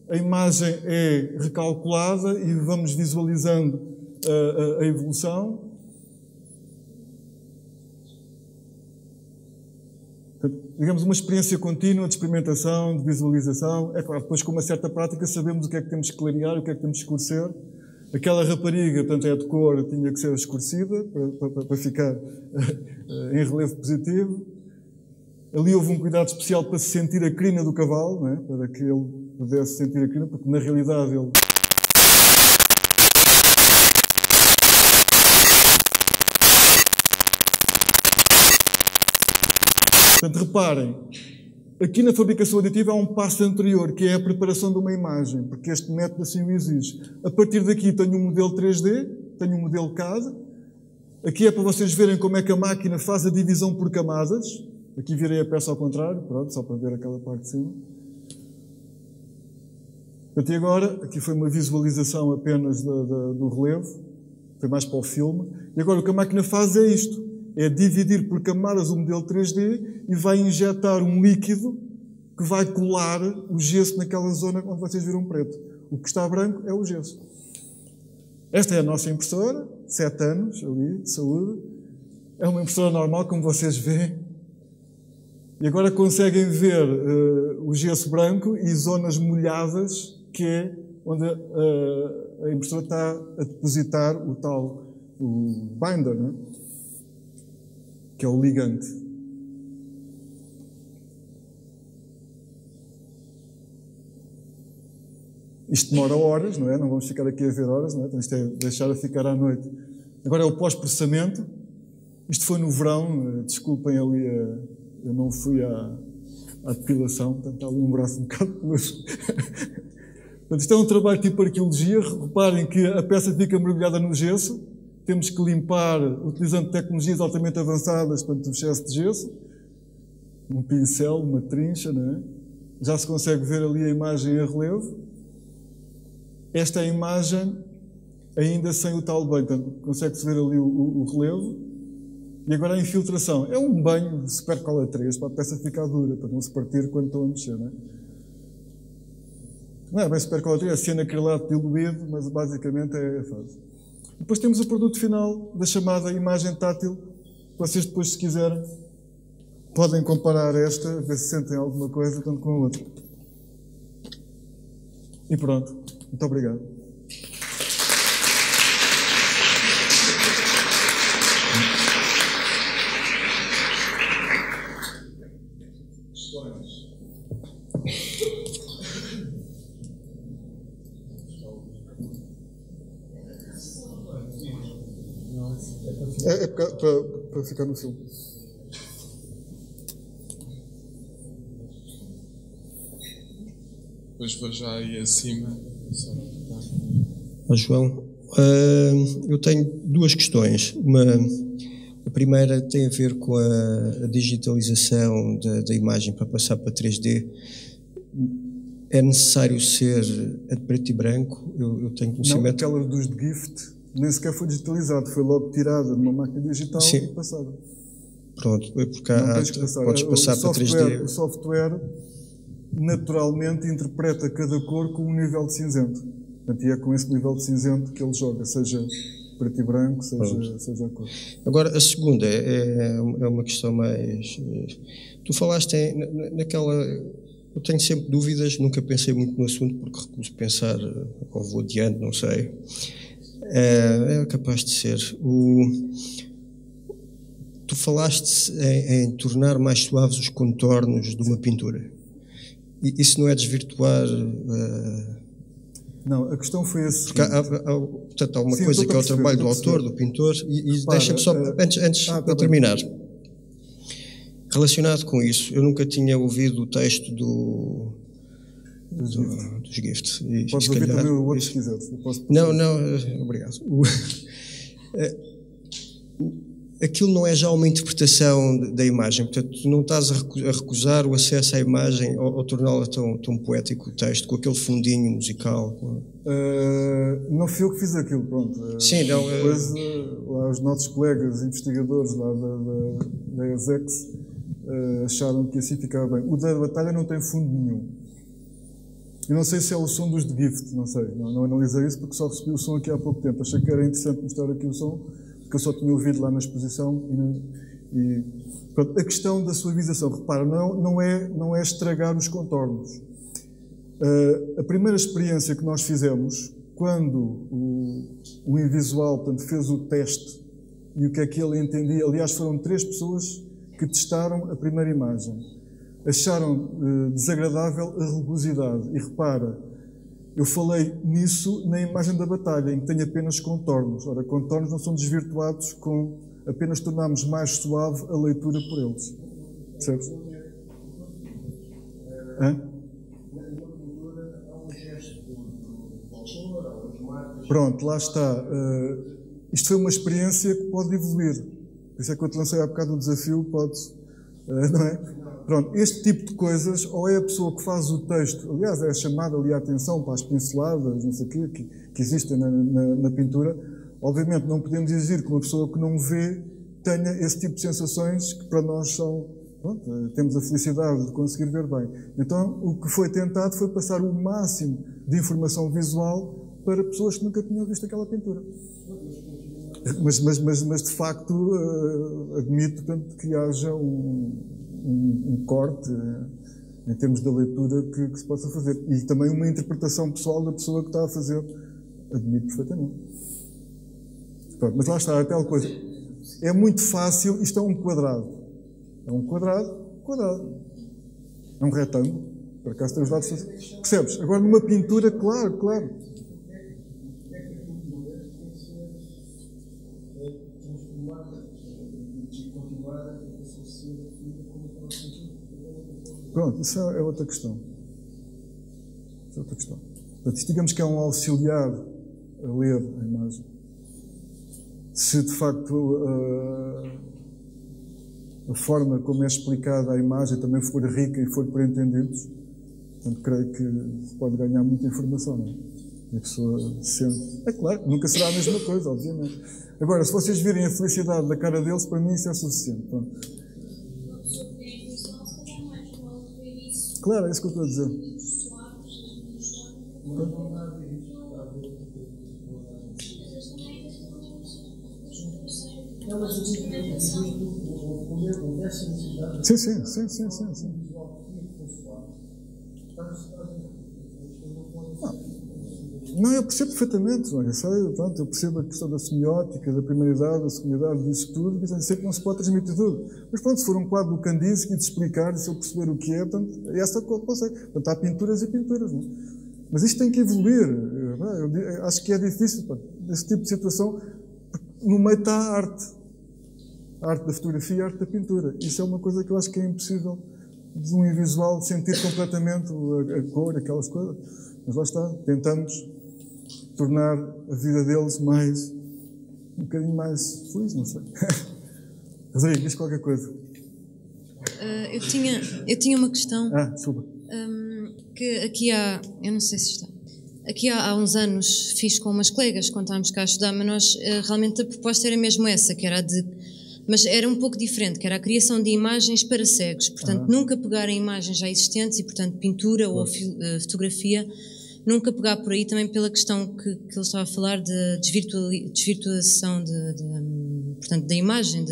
A imagem é recalculada e vamos visualizando a evolução. Digamos, uma experiência contínua de experimentação, de visualização. É claro, depois com uma certa prática sabemos o que é que temos que clarear, o que é que temos que escurecer. Aquela rapariga, portanto, é de cor, tinha que ser escurecida para ficar em relevo positivo. Ali houve um cuidado especial para se sentir a crina do cavalo, não é? Para que ele pudesse sentir a crina, porque na realidade ele... Portanto, reparem, aqui na fabricação aditiva há um passo anterior, que é a preparação de uma imagem, porque este método assim o exige. A partir daqui tenho um modelo 3D, tenho um modelo CAD. Aqui é para vocês verem como é que a máquina faz a divisão por camadas. Aqui virei a peça ao contrário, pronto, só para ver aquela parte de cima. Portanto, e agora, aqui foi uma visualização apenas do relevo, foi mais para o filme. E agora o que a máquina faz é isto. É dividir por camadas o modelo 3D e vai injetar um líquido que vai colar o gesso naquela zona onde vocês viram preto. O que está branco é o gesso. Esta é a nossa impressora, 7 anos ali, de saúde. É uma impressora normal, como vocês veem. E agora conseguem ver o gesso branco e zonas molhadas, que é onde a impressora está a depositar o binder, não é? Que é o ligante. Isto demora horas, não é? Não vamos ficar aqui a ver horas, não é? Então isto é deixar a ficar à noite. Agora é o pós-processamento. Isto foi no verão, desculpem ali, eu não fui à depilação, portanto está ali um braço um bocado peludo. Portanto, isto é um trabalho tipo arqueologia. Reparem que a peça fica mergulhada no gesso. Temos que limpar, utilizando tecnologias altamente avançadas, portanto, o excesso de gesso. Um pincel, uma trincha, não é? Já se consegue ver ali a imagem em relevo. Esta é a imagem ainda sem o tal banho, portanto, consegue-se ver ali o relevo. E agora a infiltração. É um banho de supercola 3 para a peça ficar dura, para não se partir quando estão a mexer, não é? Não é bem supercola 3, é cianacrilado diluído, mas basicamente é a fase. Depois temos o produto final da chamada imagem tátil. Vocês depois, se quiserem, podem comparar esta, ver se sentem alguma coisa tanto com a outra. E pronto. Muito obrigado. É para ficar no filme. Depois vou já aí acima. João, eu tenho duas questões. A primeira tem a ver com a digitalização da imagem para passar para 3D. É necessário ser a de preto e branco? Eu tenho conhecimento... Não, aquela dos de Gift nem sequer foi digitalizada, foi logo tirada de uma máquina digital e passada. Pronto, porque podes passar para 3D. O software naturalmente interpreta cada cor com um nível de cinzento. Portanto, e é com esse nível de cinzento que ele joga, seja preto e branco, seja a cor. Agora, a segunda é uma questão mais... Tu falaste naquela... Eu tenho sempre dúvidas, nunca pensei muito no assunto, porque recuso pensar, ou vou adiante, não sei. É capaz de ser. Tu falaste em tornar mais suaves os contornos de uma pintura. E isso não é desvirtuar... Não, a questão foi assim. Porque portanto, há uma coisa que é o trabalho do autor, do pintor, e deixa-me só, antes para terminar. Relacionado com isso, eu nunca tinha ouvido o texto dos Gift. Podes ouvir também o outro se quiser. Não, obrigado. Aquilo não é já uma interpretação da imagem, portanto, tu não estás a recusar o acesso à imagem ou torná-la tão poético o texto, com aquele fundinho musical. Não fui eu que fiz aquilo, pronto. Sim, não. Depois, lá os nossos colegas investigadores lá da ESEX acharam que assim ficava bem. O da Batalha não tem fundo nenhum. Eu não sei se é o som dos The Gift, não sei. Não analisei isso porque só recebi o som aqui há pouco tempo. Achei que era interessante mostrar aqui o som, porque eu só tinha ouvido lá na exposição. Pronto, a questão da suavização, repara, não é estragar os contornos. A primeira experiência que nós fizemos, quando o Invisual, portanto, fez o teste e o que é que ele entendia, aliás, foram 3 pessoas que testaram a primeira imagem. Acharam desagradável a rugosidade. E repara, eu falei nisso na imagem da batalha, em que tem apenas contornos. Ora, contornos não são desvirtuados com apenas tornarmos mais suave a leitura por eles. Percebes? Pronto, lá está. Isto foi uma experiência que pode evoluir. Por isso é que eu te lancei há bocado o desafio, não é? Pronto, este tipo de coisas, ou é a pessoa que faz o texto, aliás, é a chamada ali a atenção para as pinceladas, não sei o quê, que existem na pintura. Obviamente não podemos exigir que uma pessoa que não vê tenha esse tipo de sensações que para nós são, pronto, temos a felicidade de conseguir ver bem. Então, o que foi tentado foi passar o máximo de informação visual para pessoas que nunca tinham visto aquela pintura. Mas de facto, admito, portanto, que haja um corte em termos da leitura que se possa fazer. E também uma interpretação pessoal da pessoa que está a fazer. Admito perfeitamente. Pronto, mas lá está, a tal coisa. É muito fácil, isto é um quadrado. É um quadrado. É um retângulo. Por acaso tem os lados... Percebes? Agora numa pintura, claro. Pronto, isso é outra questão. Portanto, isto digamos que é um auxiliar a ler a imagem. Se de facto a forma como é explicada a imagem também for rica e for por entendidos, portanto, creio que se pode ganhar muita informação, não é? E a pessoa sente. É claro, nunca será a mesma coisa, obviamente. Agora, se vocês virem a felicidade da cara deles, para mim isso é suficiente. Pronto. Claro, é isso que eu estou a dizer. Sim. Não, eu percebo perfeitamente, pronto, eu percebo a questão da semiótica, da primeira idade, da segunda idade, disso tudo, mas eu sei que não se pode transmitir tudo. Mas pronto, se for um quadro do Kandinsky, de explicar, se eu perceber o que é, portanto, é essa coisa que eu sei. Portanto, há pinturas e pinturas, não é? Mas isto tem que evoluir. Eu acho que é difícil, esse tipo de situação, no meio está a arte. a arte da fotografia e a arte da pintura. Isso é uma coisa que eu acho que é impossível de um invisual sentir completamente a cor, aquelas coisas. Mas lá está, tentamos tornar a vida deles um bocadinho mais feliz, não sei. Rodrigo, diz qualquer coisa. Eu tinha uma questão. Desculpa. Que aqui eu não sei se está. Aqui há uns anos fiz com umas colegas, quando estávamos cá a estudar, mas nós, realmente a proposta era mesmo essa, que era mas era um pouco diferente, que era a criação de imagens para cegos. Portanto, nunca pegar em imagens já existentes e, portanto, pintura ou fotografia, nunca pegar por aí, também pela questão que ele estava a falar de desvirtuação portanto, da imagem,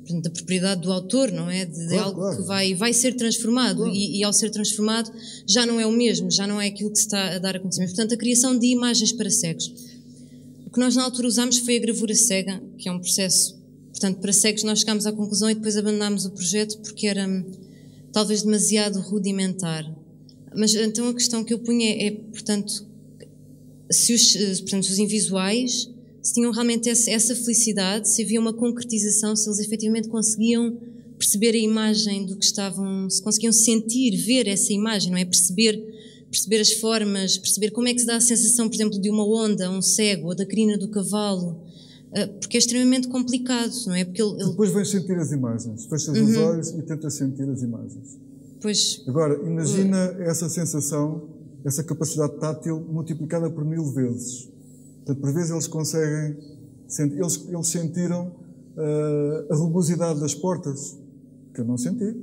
portanto, da propriedade do autor, não é? De algo que vai ser transformado e ao ser transformado já não é o mesmo, já não é aquilo que se está a dar a conhecer. Portanto, a criação de imagens para cegos. O que nós na altura usámos foi a gravura cega, que é um processo, portanto, para cegos. Nós chegámos à conclusão e depois abandonámos o projeto porque era talvez demasiado rudimentar. Mas então a questão que eu punha é, portanto, se os invisuais, se tinham realmente essa felicidade, se havia uma concretização, se eles efetivamente conseguiam perceber a imagem do que estavam, se conseguiam sentir, ver essa imagem, não é? Perceber as formas, perceber como é que se dá a sensação, por exemplo, de uma onda, um cego, ou da crina do cavalo, porque é extremamente complicado, não é? Porque depois vens sentir as imagens, fechas os olhos e tentas sentir as imagens. Pois. Agora, imagina essa sensação, essa capacidade tátil multiplicada por 1000 vezes. Portanto, por vezes eles conseguem, eles sentiram a rugosidade das portas, que eu não senti.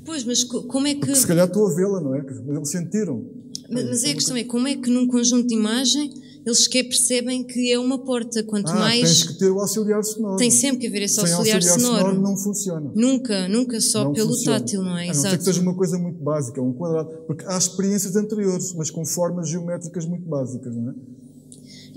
Pois, mas como é que... Porque se calhar estou a vê-la, não é? Mas eles sentiram. Mas a questão é, como é que num conjunto de imagem eles sequer percebem que é uma porta, quanto mais... tens que ter o auxiliar sonoro. Tem sempre que haver esse Sem auxiliar sonoro. Não funciona. Nunca só não pelo funciona. tátil, não é? A não ser que seja uma coisa muito básica, um quadrado. Porque há experiências anteriores, mas com formas geométricas muito básicas, não é?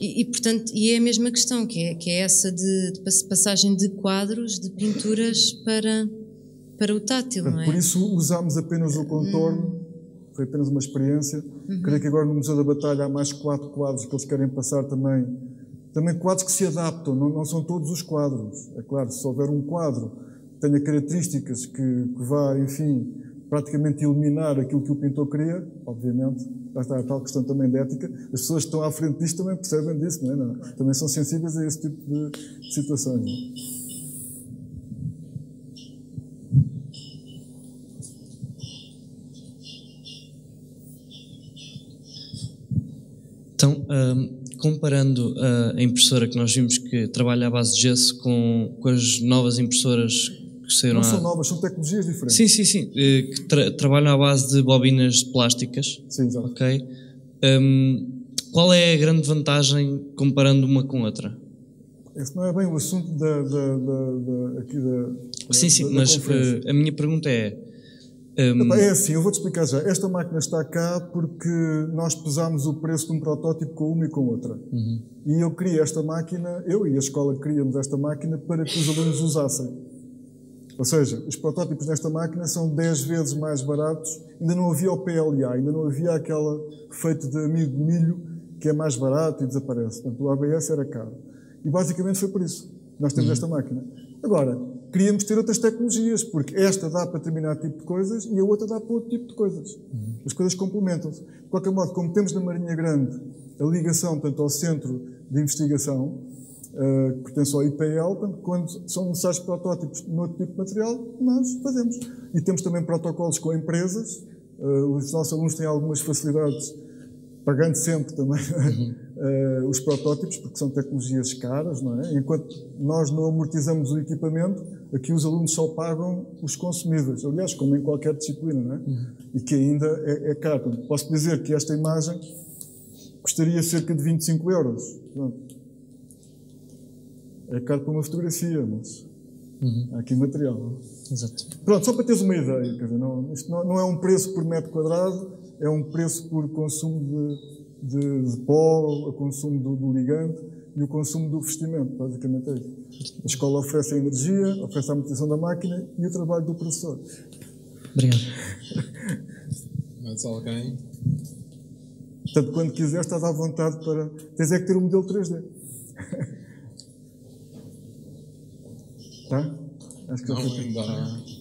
E portanto, é a mesma questão, que é essa de passagem de quadros, de pinturas para o tátil, portanto, não é? Por isso usámos apenas o contorno, foi apenas uma experiência. Creio que agora no Museu da Batalha há mais 4 quadros que eles querem passar também quadros que se adaptam, não são todos os quadros. É claro, se houver um quadro que tenha características que vá, enfim, praticamente eliminar aquilo que o pintor queria, obviamente, lá está a tal questão também de ética, as pessoas que estão à frente disto também percebem disso, não é? Não, também são sensíveis a esse tipo de situações. Não é? Então, comparando a impressora que nós vimos que trabalha à base de gesso com as novas impressoras que saíram... Não são novas, são tecnologias diferentes. Sim, que trabalham à base de bobinas plásticas. Sim, exato. Ok. Qual é a grande vantagem comparando uma com outra? Esse não é bem o assunto Sim, mas a minha pergunta é... É assim, eu vou-te explicar já. Esta máquina está cá porque nós pesámos o preço de um protótipo com uma e com outra. E eu criei esta máquina, eu e a escola criamos esta máquina para que os alunos usassem. Ou seja, os protótipos nesta máquina são 10 vezes mais baratos. Ainda não havia o PLA, ainda não havia aquela feito de amido de milho que é mais barato e desaparece. Portanto, o ABS era caro. E basicamente foi por isso que nós temos esta máquina. Agora, queríamos ter outras tecnologias, porque esta dá para determinado tipo de coisas e a outra dá para outro tipo de coisas. As coisas complementam-se. De qualquer modo, como temos na Marinha Grande a ligação, portanto, ao Centro de Investigação, que pertence ao IPL, portanto, quando são necessários protótipos de outro tipo de material, nós fazemos. E temos também protocolos com empresas. Os nossos alunos têm algumas facilidades, pagando sempre também os protótipos, porque são tecnologias caras, não é? Enquanto nós não amortizamos o equipamento, aqui os alunos só pagam os consumíveis, aliás, como em qualquer disciplina, não é? E que ainda é caro. Portanto, posso dizer que esta imagem custaria cerca de 25 euros. Pronto. É caro para uma fotografia, mas há aqui material. Não? Exato. Pronto, só para teres uma ideia, quer dizer, isto não é um preço por metro quadrado, é um preço por consumo de pó, o consumo do ligante e o consumo do vestimento, basicamente é isso. A escola oferece a energia, oferece a amortização da máquina e o trabalho do professor. Obrigado. Mais alguém? Portanto, quando quiseres, estás à vontade para... Tens é que ter um modelo 3D. Tá? Acho que Não, já foi. ainda...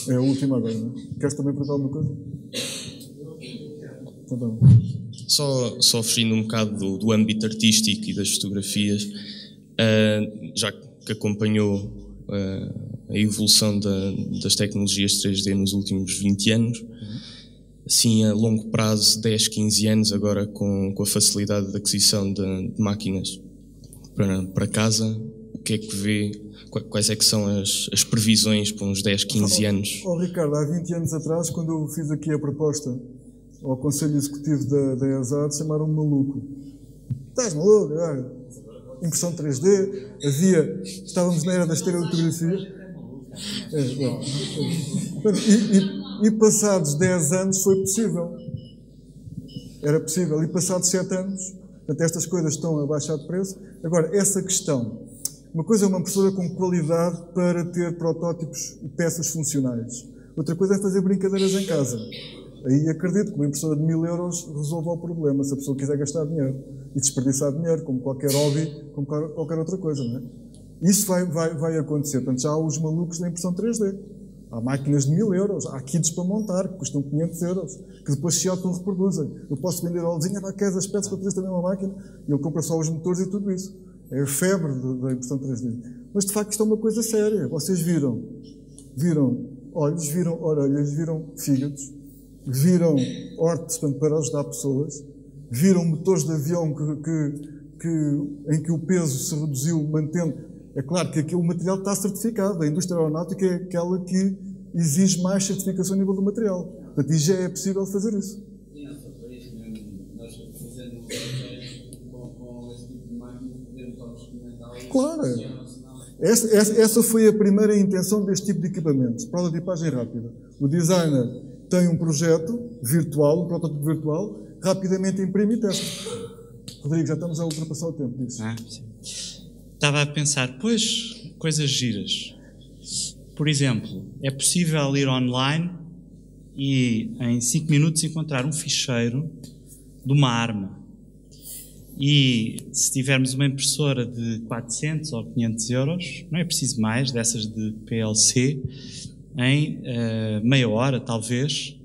É a última agora, não é? Queres também perguntar alguma coisa? Então, tá bom. Só fugindo um bocado do âmbito artístico e das fotografias, já que acompanhou a evolução das tecnologias 3D nos últimos 20 anos, assim a longo prazo, 10, 15 anos, agora com a facilidade de aquisição de máquinas para casa, o que é que vê, quais é que são as previsões para uns 10, 15 anos? Ricardo, há 20 anos atrás, quando eu fiz aqui a proposta ao Conselho Executivo da ESAD, chamaram-me maluco. Estás maluco? Impressão 3D, estávamos na era da estereolitografia. E passados 10 anos foi possível. Era possível. E passados 7 anos, portanto, estas coisas estão a baixar de preço. Agora, essa questão, uma coisa é uma impressora com qualidade para ter protótipos e peças funcionais. Outra coisa é fazer brincadeiras em casa. Aí acredito que uma impressora de 1000 euros resolve o problema, se a pessoa quiser gastar dinheiro e desperdiçar dinheiro, como qualquer hobby, como qualquer outra coisa, não é? Isso vai acontecer. Portanto, já há os malucos da impressão 3D. Há máquinas de 1000 euros, há kits para montar, que custam 500 euros, que depois se auto-reproduzem. Eu posso vender ao vizinho, queres as peças para fazer também uma máquina? E ele compra só os motores e tudo isso. É a febre da impressão 3D. Mas, de facto, isto é uma coisa séria. Vocês viram olhos, viram orelhas, viram fígados, viram hortes para ajudar pessoas, viram motores de avião em que o peso se reduziu mantendo. É claro que aquele material está certificado. A indústria aeronáutica é aquela que exige mais certificação a nível do material. Portanto, e já é possível fazer isso. Claro. Essa foi a primeira intenção deste tipo de equipamentos. Prototipagem rápida. O designer tem um projeto virtual, um protótipo virtual, rapidamente imprime e testa. Rodrigo, já estamos a ultrapassar o tempo disso. Estava a pensar, pois, coisas giras. Por exemplo, é possível ir online e em 5 minutos encontrar um ficheiro de uma arma. E se tivermos uma impressora de 400 ou 500 euros, não é preciso mais, dessas de PLC, em meia hora, talvez,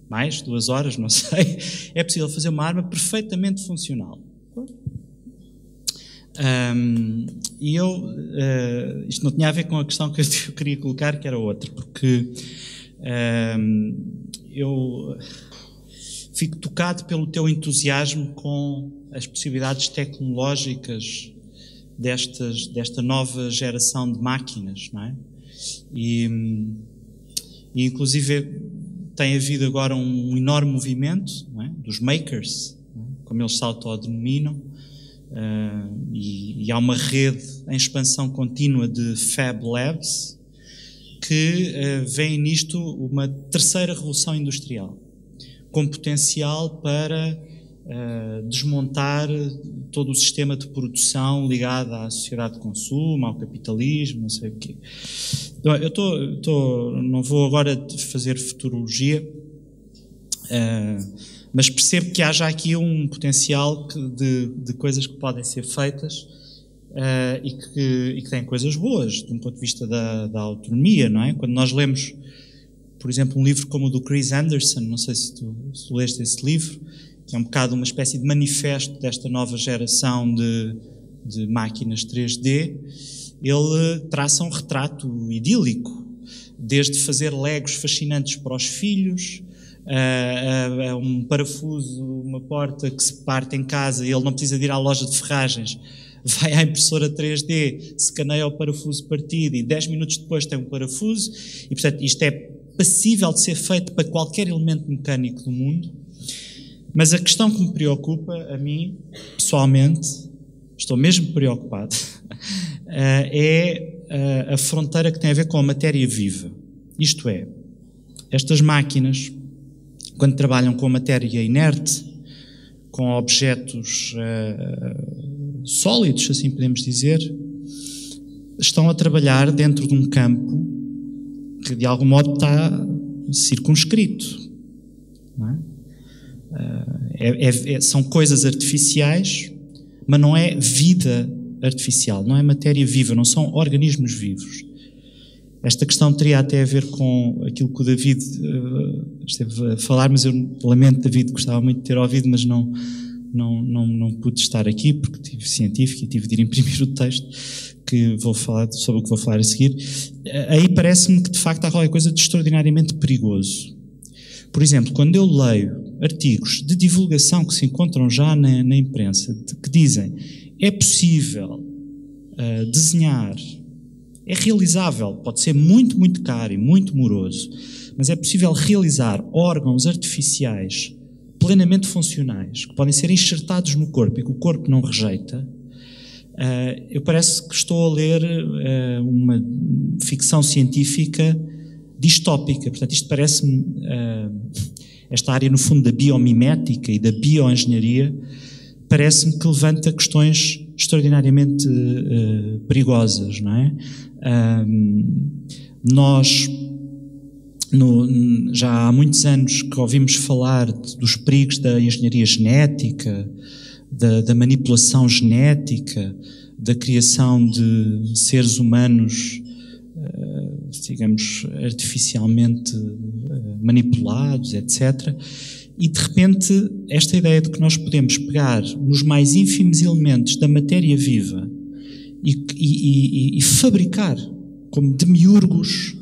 mais, 2 horas, não sei, é possível fazer uma arma perfeitamente funcional. E isto não tinha a ver com a questão que eu queria colocar, que era outra, porque eu fico tocado pelo teu entusiasmo com as possibilidades tecnológicas desta nova geração de máquinas, não é? E inclusive tem havido agora um enorme movimento, não é? Dos makers, não é? Como eles se autodenominam, e há uma rede em expansão contínua de Fab Labs que vêem nisto uma terceira revolução industrial, com potencial para desmontar todo o sistema de produção ligado à sociedade de consumo, ao capitalismo, não sei o quê. Eu não vou agora fazer futurologia, mas percebo que haja aqui um potencial de coisas que podem ser feitas e que têm coisas boas, de um ponto de vista da autonomia, não é? Quando nós lemos, por exemplo, um livro como o do Chris Anderson, não sei se tu leste esse livro, que é um bocado uma espécie de manifesto desta nova geração de máquinas 3D, ele traça um retrato idílico, desde fazer legos fascinantes para os filhos, um parafuso, uma porta que se parte em casa e ele não precisa de ir à loja de ferragens, vai à impressora 3D, escaneia o parafuso partido e 10 minutos depois tem um parafuso e, portanto, isto é passível de ser feito para qualquer elemento mecânico do mundo. Mas a questão que me preocupa, a mim, pessoalmente, estou mesmo preocupado, é a fronteira que tem a ver com a matéria viva. Isto é, estas máquinas, quando trabalham com matéria inerte, com objetos sólidos, assim podemos dizer, estão a trabalhar dentro de um campo que de algum modo está circunscrito, não é? São coisas artificiais, mas não é vida artificial, não é matéria viva, não são organismos vivos. Esta questão teria até a ver com aquilo que o David esteve a falar, mas eu lamento, David, gostava muito de ter ouvido, mas não pude estar aqui porque tive científico e tive de ir imprimir o texto que vou falar, sobre o que vou falar a seguir. Aí parece-me que de facto há qualquer coisa de extraordinariamente perigoso. Por exemplo, quando eu leio artigos de divulgação que se encontram já na imprensa, que dizem é possível desenhar, é realizável, pode ser muito, muito caro e muito moroso, mas é possível realizar órgãos artificiais plenamente funcionais, que podem ser enxertados no corpo e que o corpo não rejeita. Eu parece que estou a ler uma ficção científica distópica. Portanto, isto parece-me, esta área no fundo da biomimética e da bioengenharia, parece-me que levanta questões extraordinariamente perigosas, não é? Nós já há muitos anos que ouvimos falar dos perigos da engenharia genética, da manipulação genética, da criação de seres humanos, digamos, artificialmente manipulados, etc. E de repente esta ideia de que nós podemos pegar nos mais ínfimos elementos da matéria viva e fabricar como demiurgos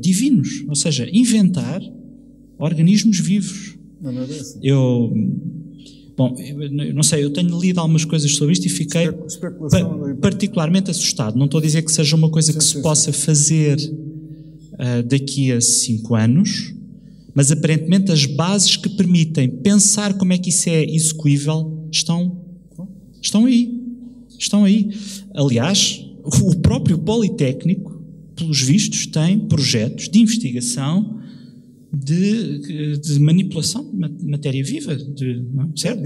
divinos, ou seja, inventar organismos vivos. Não é assim. Eu não sei, eu tenho lido algumas coisas sobre isto e fiquei particularmente assustado. Não estou a dizer que seja uma coisa que se possa fazer daqui a 5 anos, mas aparentemente as bases que permitem pensar como é que isso é execuível estão aí. Estão aí. Aliás, o próprio Politécnico, pelos vistos, tem projetos de investigação de manipulação de matéria viva, certo?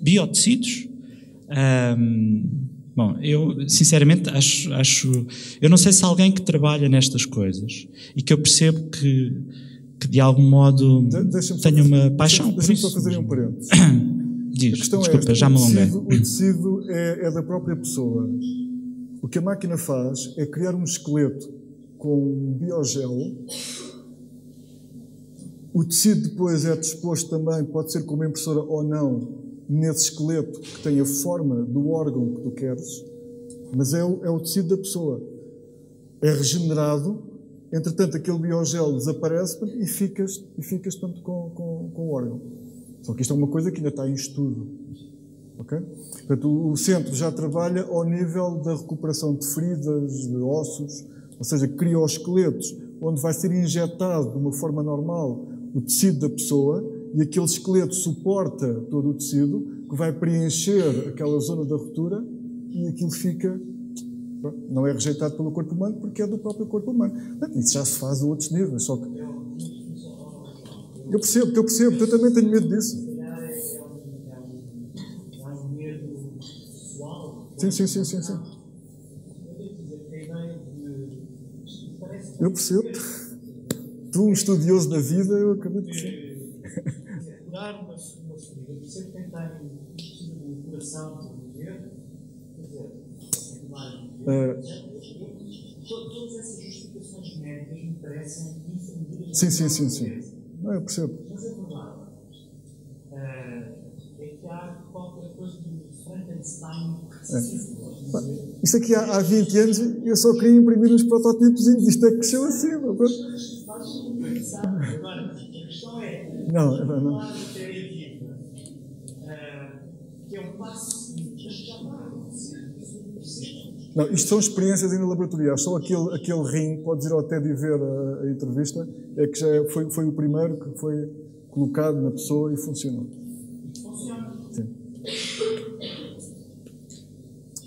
Biotecidos. Bom, eu sinceramente acho, eu não sei se alguém que trabalha nestas coisas e que eu percebo que de algum modo tenha uma paixão por isso. Deixa-me só fazer um parênteses. Diz, desculpa, já me alonguei. O tecido é da própria pessoa. O que a máquina faz é criar um esqueleto com um biogel. O tecido depois é disposto também, pode ser com uma impressora ou não, nesse esqueleto que tem a forma do órgão que tu queres, mas é o tecido da pessoa. É regenerado, entretanto aquele biogel desaparece e ficas portanto, com o órgão. Só que isto é uma coisa que ainda está em estudo. Okay? Portanto, o centro já trabalha ao nível da recuperação de feridas, de ossos, ou seja, cria os esqueletos onde vai ser injetado de uma forma normal o tecido da pessoa e aquele esqueleto suporta todo o tecido que vai preencher aquela zona da ruptura e aquilo fica... Não é rejeitado pelo corpo humano porque é do próprio corpo humano. Portanto, isso já se faz a outros níveis, só que... Eu percebo, eu também tenho medo disso. Sim. Eu percebo. Tu, um estudioso da vida, eu acredito que sim. Curar uma ferida, você tem um coração para viver, quer dizer, todas essas justificações médicas me parecem infundidas. Sim. Não, eu percebo. Mas a verdade é que há qualquer coisa de Frankenstein excessivo. Isto aqui há 20 anos eu só queria imprimir uns protótipos e isto é que cresceu assim. Agora, a questão é não. A matéria viva, que é um passo seguinte, mas já está a acontecer. Não, isto são experiências ainda laboratoriais. Só aquele rim, podes ir ao TED e ver a entrevista, é que já foi o primeiro que foi colocado na pessoa e funcionou. Funciona. Sim.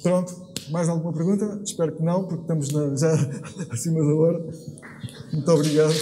Pronto, mais alguma pergunta? Espero que não, porque estamos já acima da hora. Muito obrigado.